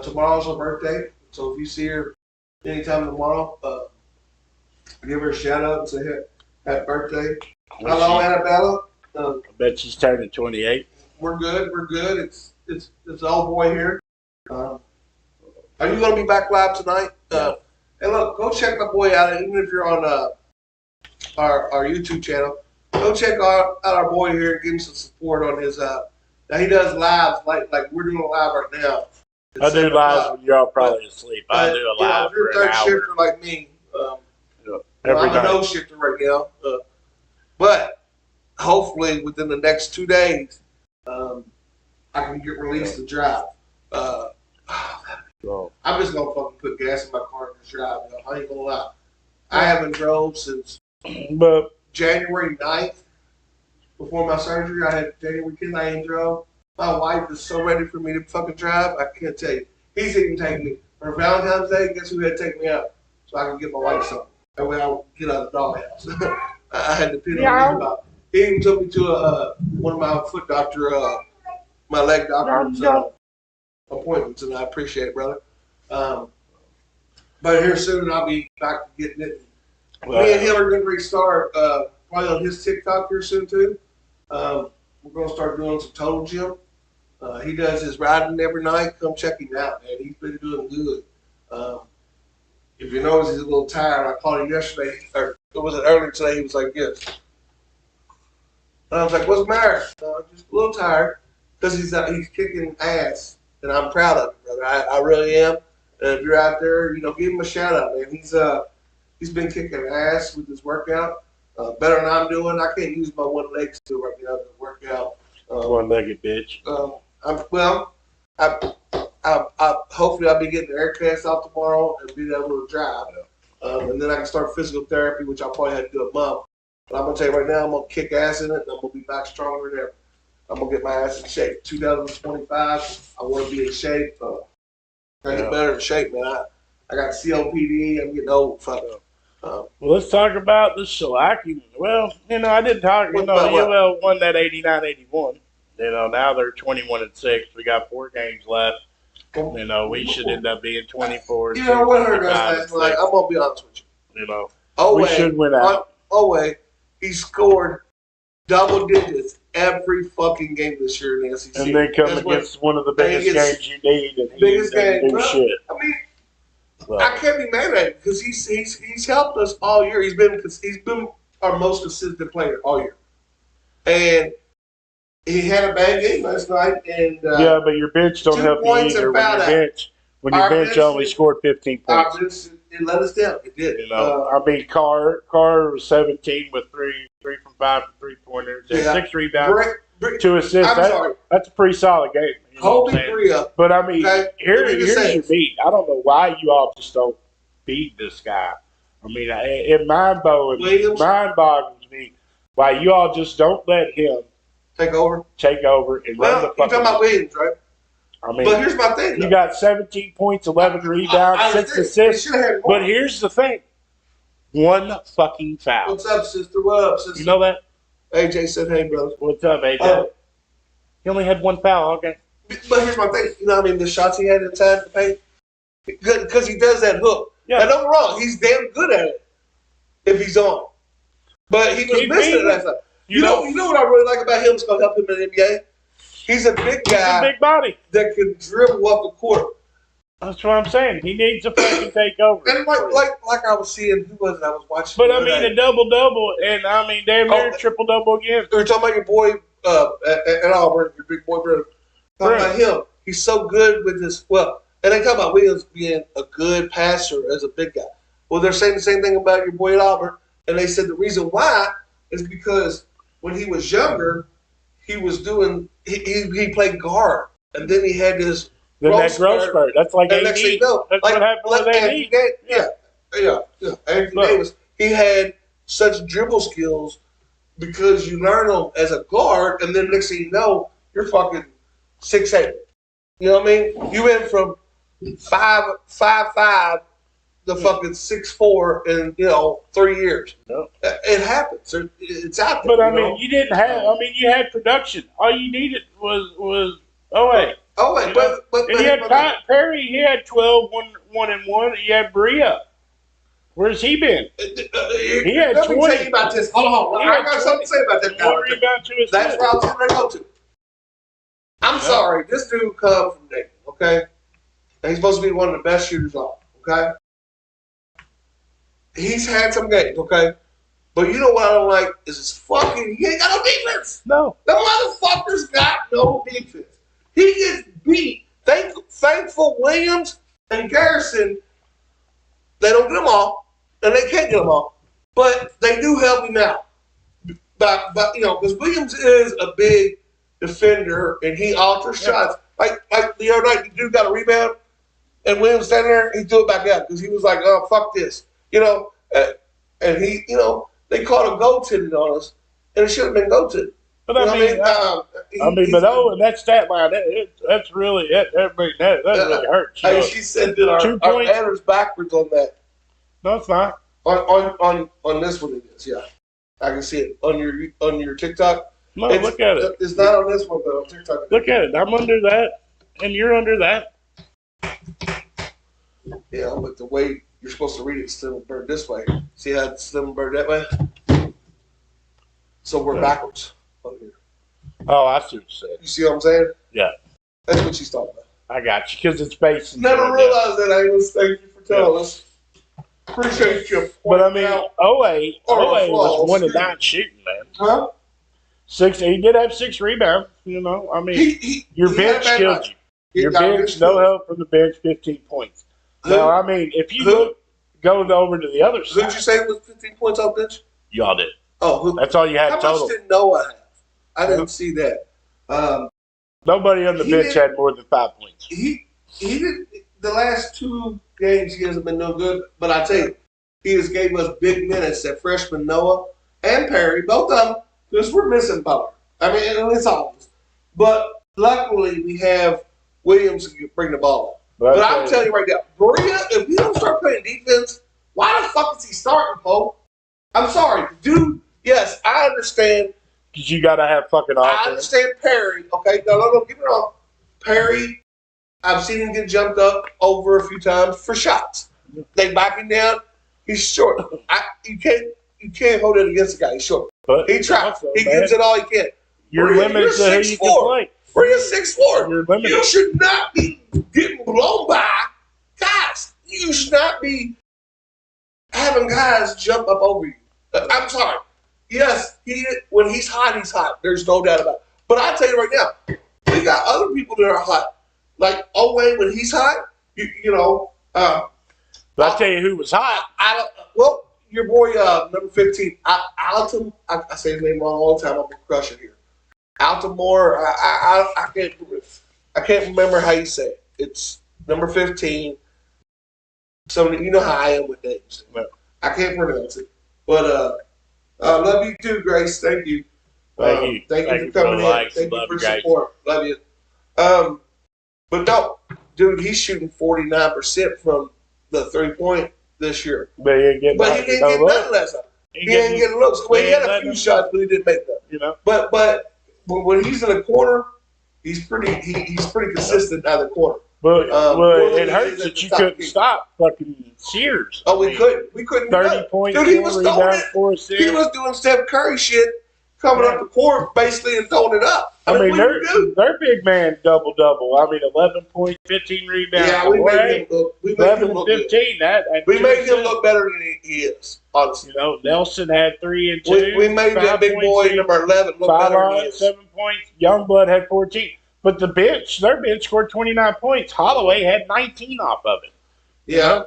Tomorrow's her birthday, so if you see her anytime tomorrow, give her a shout out and say happy birthday. Hello, Annabella. I bet she's turning 28. We're good. We're good. It's old boy here. Are you going to be back live tonight? Hey, look, go check my boy out. Even if you're on our YouTube channel, go check out our boy here. Give him some support on his. Now he does lives like we're doing a live right now. I do lives when you're all probably asleep. I do a live for an hour. You're a third shifter like me. I'm a no shifter right now. But hopefully within the next 2 days, I can get released to drive. I'm just gonna fucking put gas in my car and drive. I ain't gonna lie. I haven't drove since January 9th. Before my surgery, I had January 10th. I ain't drove. My wife is so ready for me to fucking drive. I can't tell you. He's even taking me for Valentine's Day. Guess who had to take me out so I can get my wife something? That way I won't get out of the doghouse. I had to pin on him about. He even took me to one of my foot doctor, my leg doctor's appointments, and I appreciate it, brother. But here soon I'll be back to getting it. Me and him are going to restart probably on his TikTok here soon too. We're going to start doing some total gym. He does his riding every night. Come check him out, man. He's been doing good. If you notice, he's a little tired. I called him yesterday, or was it earlier today? He was like, yes. And I was like, what's the matter? Just a little tired because he's kicking ass, and I'm proud of him, brother. I really am. And if you're out there, give him a shout out, man. He's been kicking ass with his workout. Better than I'm doing. I can't use my one leg still right now to work out. One-legged bitch. Hopefully I'll be getting the air cast off tomorrow and be able to drive. And then I can start physical therapy, which I'll probably have to do a month. But I'm going to tell you right now, I'm going to kick ass in it, and I'm going to be back stronger than ever. I'm going to get my ass in shape. 2025, I want to be in shape. I get better in shape, man. I got COPD. I'm getting old. Fuck up. Well, let's talk about the shellacking. Well, I didn't talk. UL won that 89-81. Now they're 21-6. We got 4 games left. We should end up being 24. What hurt us last night? I'm gonna be honest with you. We should win out. He scored double digits every fucking game this year in the SEC. And then come against one of the biggest games you need, and he didn't do shit. I mean, I can't be mad at him because he's helped us all year. He's been our most consistent player all year, and he had a bad game last night. And but your bench don't help you either. When your bench only scored 15 points, our bench it let us down. It did. Carr was 17 with 3 from 5 3-pointers and 6 rebounds, 2 assists. That's a pretty solid game. Hold me 3 up. But here's your beat. I don't know why you all just don't beat this guy. It mind-boggles me why you all just don't let him take over and run the fucking. You're talking about Williams, right? But here's my thing. You got 17 points, 11 rebounds, 6 assists. But here's the thing: 1 fucking foul. What's up, sister? What up, sister? You know that? AJ said, "Hey, brother." What's up, AJ? He only had 1 foul. Okay. But here's my thing. The shots he had inside the paint, because he does that hook. Yeah. Now, don't get me wrong. He's damn good at it if he's on. But he was missing it last night. You know what I really like about him? It's going to help him in the NBA. He's a big guy. He's a big body that can dribble up the court. That's what I'm saying. He needs to fucking take over. And like I was seeing, who was it I was watching? But a double-double, and damn near triple-double again. We're talking about your boy at Auburn, your big boy brother. Talking about him. He's so good with his, and they talk about Williams being a good passer as a big guy. Well, they're saying the same thing about your boy at Auburn, and they said the reason why is because when he was younger, he was doing, he played guard, and then he had this growth spurt. That's like AD. That's what happened with AD. Anthony Davis, he had such dribble skills because you learn them as a guard, and then next thing you know, you're fucking 6'8". You know what I mean? You went from 5'5", the fucking 6'4" in 3 years. No. It happens. It's out there. But I mean, you didn't have. I mean, you had production. All you needed was but and you had Perry. He had 12, 1-1. You had Bria. Where's he been? He had 20. Let me tell you about this. Hold on. I got something to say about that guy. That's what I was going to go to. I'm sorry. This dude comes from Dayton, okay? And he's supposed to be one of the best shooters on, okay? He's had some games, okay? But you know what I don't like is he ain't got no defense. No. The motherfucker's got no defense. He gets beat. Thankful Williams and Garrison, they don't get them all, and they can't get them all. But they do help him out. But because Williams is a big defender, and he alters shots. Like the other night, the dude got a rebound, and Williams standing there, he threw it back out because he was like, "Oh, fuck this," and he, they called him goaltending on us, and it should have been goaltending. But I mean, and that stat line, that's really that really hurts. Hey, she said that our errors backwards on that. No, it's not. On this one it is, yeah. I can see it on your TikTok. No, look at it. It's not on this one, but on TikTok. Look at it. I'm under that, and you're under that. Yeah, but the way you're supposed to read it, SlimBird this way. See how it's SlimBird that way? So we're backwards over here. Oh, I see what you're saying. You see what I'm saying? Yeah. That's what she's talking about. I got you, because it's based. Never realized that, Amos. Thank you for telling us. Appreciate you. But I mean, OA was 1 of 9 shooting, man. Huh? 6. He did have 6 rebounds. I mean, your bench killed you. Your bench, no help from the bench, 15 points. Now, I mean, if you go over to the other side. Who'd you say was 15 points off bench? Y'all did. Oh, that's all you had how total. How much did Noah have? I didn't see that. Nobody on the bench had more than 5 points. He did the last 2 games. He hasn't been no good, but I tell you, he has gave us big minutes. That freshman Noah and Perry, both of them, because we're missing power. I mean, it's obvious. But luckily, we have Williams who can bring the ball up. But I'm telling you right now, Bria, if we don't start playing defense, why the fuck is he starting, Poe? I'm sorry, dude. Yes, I understand. Because you got to have fucking offense. I understand Perry. Okay, no, get me wrong. Perry, I've seen him get jumped up over a few times for shots. They back him down. He's short. You can't hold it against the guy. He's short. But he tries. He gives it all he can. You're limited to who you can play. Bria 6'4". You should not be getting blown by guys. You should not be having guys jump up over you. I'm sorry. Yes, when he's hot, he's hot. There's no doubt about it. But I'll tell you right now, we got other people that are hot. Like Owe, when he's hot, I'll tell you who was hot. Your boy, number 15, Alton. I say his name wrong all the time. I'm gonna crush it here. Altamore. I can't remember how you say it. It's number 15. So you know how I am with names. I can't pronounce it. But love you too, Grace. Thank you. Thank you for coming in. Thank you for support. Love you. But no, dude, he's shooting 49% from the 3-point this year. But he didn't get nothing last time. He didn't get looks. Well, he had a few shots, but he didn't make them. But when he's in the corner, he's pretty consistent out of the corner. But it hurts that you couldn't stop fucking Sears. Oh, we couldn't. 30 points. Dude, he was doing Steph Curry shit, coming up the court basically and throwing it up. I mean, their big man double. I mean, 11 points, 15 rebounds. Yeah, we made him look. 11 and 15. We made him look better than he is. Honestly, Nelson had 3 and 2. We made that big boy number 11 look better than he is. 7 points. Youngblood had 14. But their bench scored 29 points. Holloway had 19 off of it. Yeah,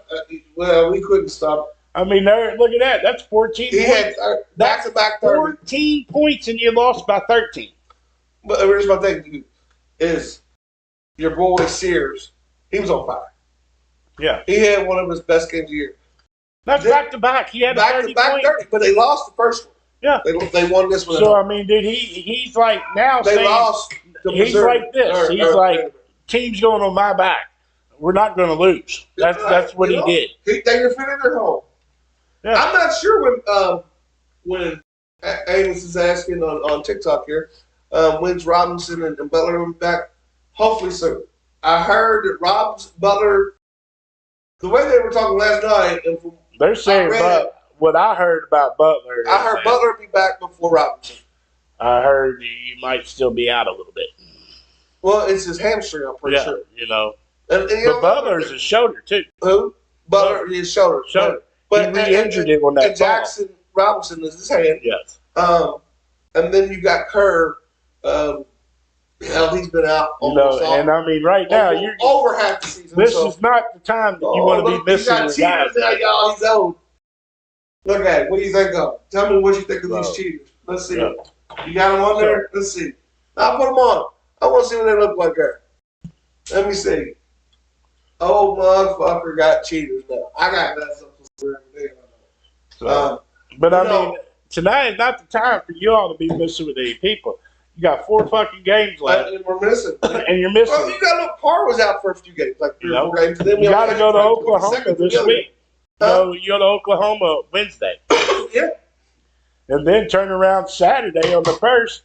we couldn't stop. I mean, look at that. That's 14 points. He had back-to-back 14 points, and you lost by 13. But here's my thing, dude, is your boy Sears, he was on fire. Yeah. He had one of his best games of the year. That's back-to-back. He had back-to-back 30, but they lost the first one. Yeah. They won this one. So, I mean, dude, he's like now they lost to he's Missouri. Like this. He's like, team's going on my back. we're not going to lose. That's what he did. They defended their home. Yeah. I'm not sure when Amos is asking on TikTok here, when's Robinson and Butler back? Hopefully soon. I heard that Butler, the way they were talking last night, and from they're saying what I heard about Butler. I heard Butler be back before Robinson. I heard he might still be out a little bit. Well, it's his hamstring, I'm pretty sure. But Butler's his shoulder, too. Who? Butler, his shoulder. But he re-injured it on that Jackson Robinson is his hand. Yes. And then you got Kerr. He's been out almost all. And I mean, right now, you're over half the season. This is not the time that you want to be missing your guys. Now, y'all, he's old. Look at it. What do you think of? Tell me what you think of these cheaters. Let's see. Yeah. You got them on there? Let's see. I'll put them on. I want to see what they look like there. Let me see. Oh, motherfucker got cheaters now. I got that for every day. But I mean, tonight is not the time for you all to be missing with any people. You got 4 fucking games left. And we're missing. And you're missing. Well, you got to look. Parr was out for a few games, like 3 or 4 games. Then you got to go to Oklahoma this week. You go to Oklahoma Wednesday. Yeah. And then turn around Saturday on the 1st.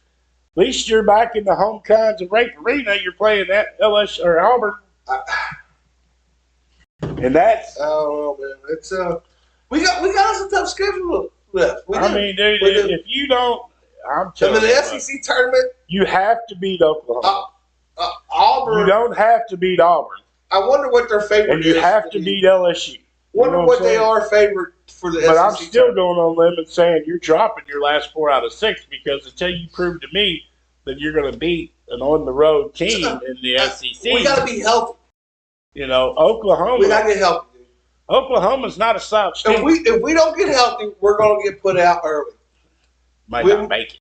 At least you're back in the home kinds of Rake Arena. You're playing at LSU or Auburn. And that's. Oh, man. It's we got us a tough schedule left. I mean, dude, if you don't, I'm telling you. And in the SEC tournament, you have to beat Oklahoma. Auburn. You don't have to beat Auburn. I wonder what their favorite is. And you have to beat LSU. Wonder what they are favored for the SEC. But I'm still going on limb and saying you're dropping your last 4 out of 6 because until you prove to me that you're going to beat an on-the-road team in the SEC. We got to be healthy. Oklahoma. We got to get healthy. Oklahoma's not a slouch team. If we don't get healthy, we're going to get put out early. Might not make it.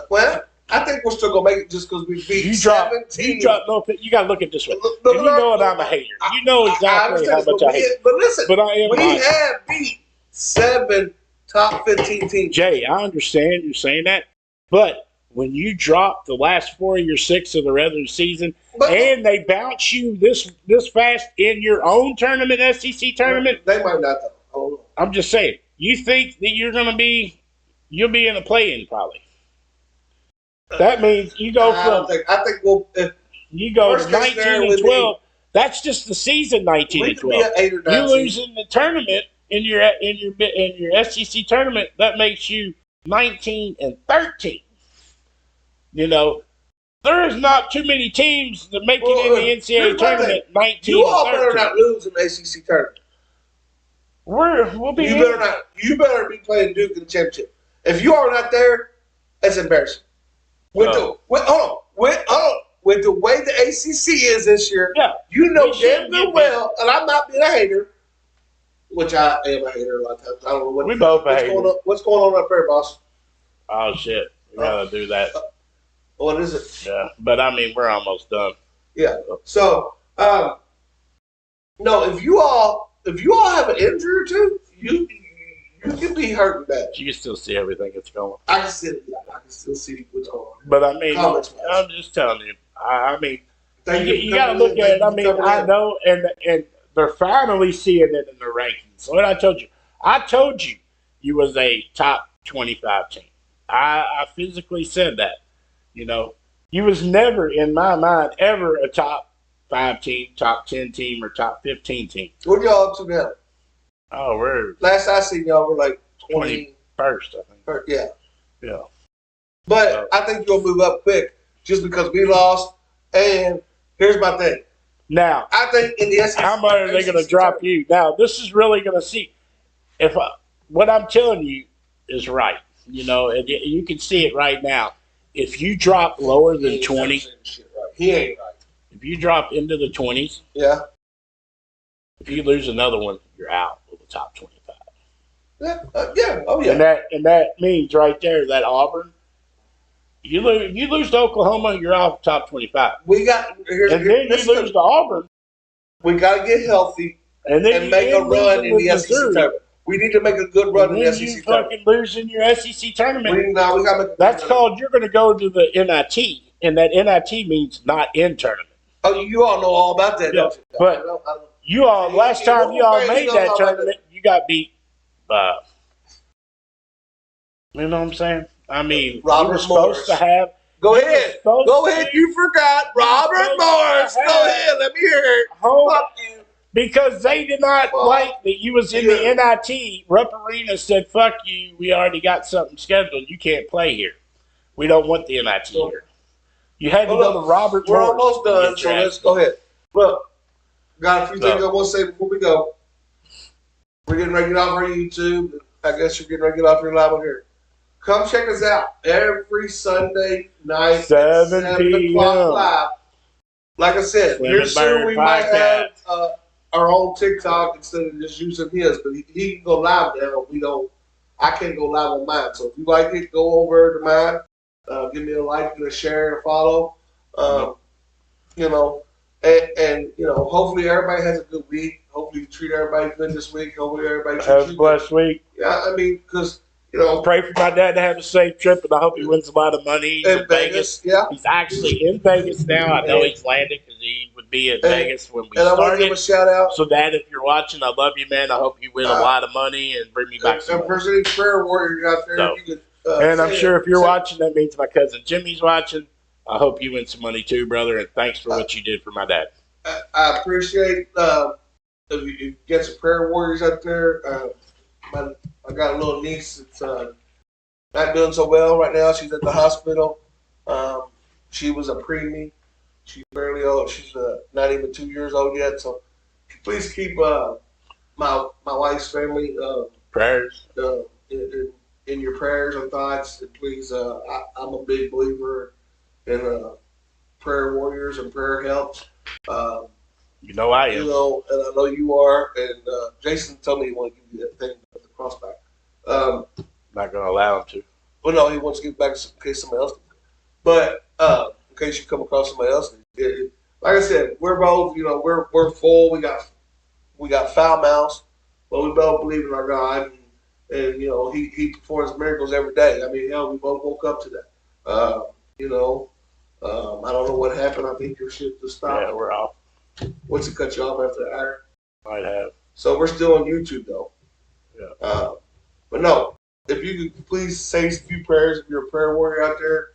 Well, I think we're still going to make it just because we beat 17. You got to look at it this way. You know that I'm a hater. You know exactly how much I hate. But listen, we have beat 7 top 15 teams. Jay, I understand you're saying that, but when you drop the last 4 of your 6 of the regular season, and they bounce you this fast in your own tournament, SEC tournament, they might not. Though. I'm just saying. You think that you'll be in a play-in probably. That means you go I think we'll. You go to 19 and 12. That's just the season 19 and 12. You lose in the tournament in your SEC tournament. That makes you 19 and 13. There is not too many teams that make it in the NCAA tournament 19 and 13. You all better not lose in the SEC tournament. We'll be. You better be playing Duke in the championship. If you are not there, that's embarrassing. With the way the ACC is this year, you know damn good well, and I'm not being a hater, which I am a hater a lot of times. I don't know we both what's going on up there, boss. Oh shit, we gotta do that. What is it? Yeah, but I mean we're almost done. Yeah. So, no, if you all have an injury or two, you can be hurting bad. You can still see everything that's going. I can still see what's going on. But I mean, I'm just telling you. I mean, you got to look at it. I mean, I know, and they're finally seeing it in the rankings. So what I told you you was a top 25 team. I physically said that. You was never in my mind ever a top 5 team, top 10 team, or top 15 team. What y'all up to now? Oh, we're last I seen y'all were like 21st, I think. Yeah. But I think you'll move up quick just because we lost. And here's my thing. Now, I think in the SEC, how much are they going to drop you? Now, this is really going to see if what I'm telling you is right. You can see it right now. If you drop lower than 20, he ain't right. If you drop into the 20s, if you lose another one, you're out of the top 25. Oh yeah. And that means right there that Auburn, you lose to Oklahoma, you're off top 25. Then you lose to Auburn. We got to get healthy and make a run in the SEC tournament. We need to make a good run in the SEC tournament. You fucking lose in your SEC tournament. We got to make That's called you're going to go to the NIT, and that NIT means not in tournament. Oh, you all know all about that, Yeah, don't you? but you all, last time you all made that tournament, you got beat by, you know what I'm saying? I mean, Robert you were supposed to have. Go ahead. You forgot Robert Morris. Go ahead. Let me hear it. Fuck you. Because they did not like that you was in the NIT. Rupp Arena said, fuck you. We already got something scheduled. You can't play here. We don't want the NIT here. You had to go to Robert Morris. We're almost done, so let's go ahead. Look, got a few things I want to say before we go. We're getting ready to get off our YouTube. I guess you're getting ready to get off your live on here. Come check us out every Sunday night 7 o'clock live. Like I said, here soon we might have our own TikTok instead of just using his. But he can go live now. I can't go live on mine. So if you like it, go over to mine. Give me a like and a share and a follow. You know, and you know, hopefully everybody has a good week. Hopefully you treat everybody good this week. Hopefully everybody has a blessed week. Yeah, I mean, because you know, pray for my dad to have a safe trip, and I hope he wins a lot of money. He's in Vegas. Yeah, he's actually in Vegas now. I know he's landed because he would be in Vegas when we started. And I want to give a shout out. So, Dad, if you're watching, I love you, man. I hope you win a lot of money and bring me back some money. Person, prayer warrior out there. So, and I'm sure if you're watching, that means my cousin Jimmy's watching. I hope you win some money too, brother, and thanks for what you did for my dad. I appreciate if you get some prayer warriors out there. I got a little niece that's not doing so well right now. She's at the hospital. She was a preemie. She's fairly old. She's not even 2 years old yet. So please keep my wife's family prayers in your prayers and thoughts. And please, I'm a big believer in prayer warriors and prayer helps. You know I am. You know, and I know you are. And Jason told me he wanted to give you that thing with the crossback. Not going to allow him to. Well, no, he wants to give it back in case somebody else. But in case you come across somebody else, like I said, we're both. You know, we're full. We got foul mouths, but we both believe in our God, and you know, He performs miracles every day. I mean, hell, we both woke up to that. You know, I don't know what happened. I think your shit just stopped. Yeah, we're off. What's it cut you off after the hour? Might have. So we're still on YouTube though. Yeah. But no, if you could please say a few prayers if you're a prayer warrior out there.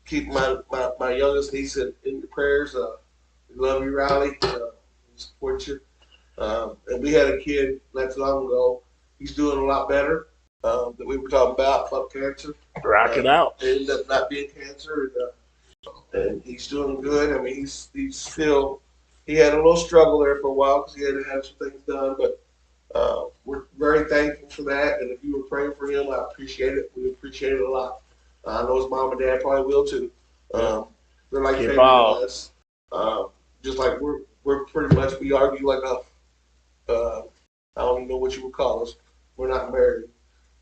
Keep my youngest niece in your prayers. We love you, Riley. We support you. And we had a kid not too long ago. He's doing a lot better that we were talking about cancer. Rock it out. It ended up not being cancer. And he's doing good. I mean, he's still, he had a little struggle there for a while because he had to have some things done. But we're very thankful for that. And if you were praying for him, I appreciate it. We appreciate it a lot. I know his mom and dad probably will too. They're like family to us. Just like we're pretty much, we argue like I don't even know what you would call us. We're not married,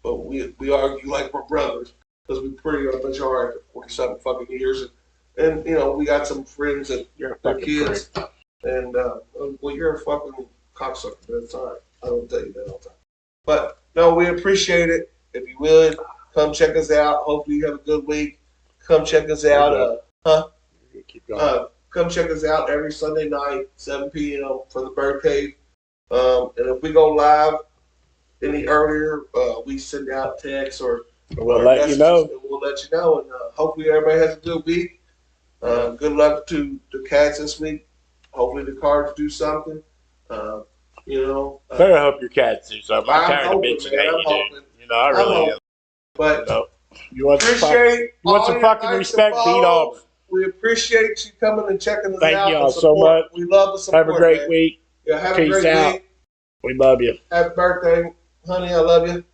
but we argue like we're brothers because we pretty much are after 40-something fucking years. And you know, we got some friends that are kids. Friend. And well, you're a fucking cocksucker, but that's all right. I don't tell you that all the time. But no, we appreciate it. If you would, come check us out. Hopefully you have a good week. Come check us out. Keep going. Come check us out every Sunday night, 7 p.m. for the Bird Cave. And if we go live any earlier, we send out texts or we'll let you know. We'll let you know. And hopefully everybody has a good week. Good luck to the Cats this week. Hopefully the Cards do something. You know. Better hope your Cats do something. I'm tired of bitching at you, dude. You know, I really am. But you want some fucking respect, beat Auburn. We appreciate you coming and checking us out. Thank y'all so much. We love the support. Have a great week. Yeah, have Peace a great out. week. We love you. Happy birthday, honey. I love you.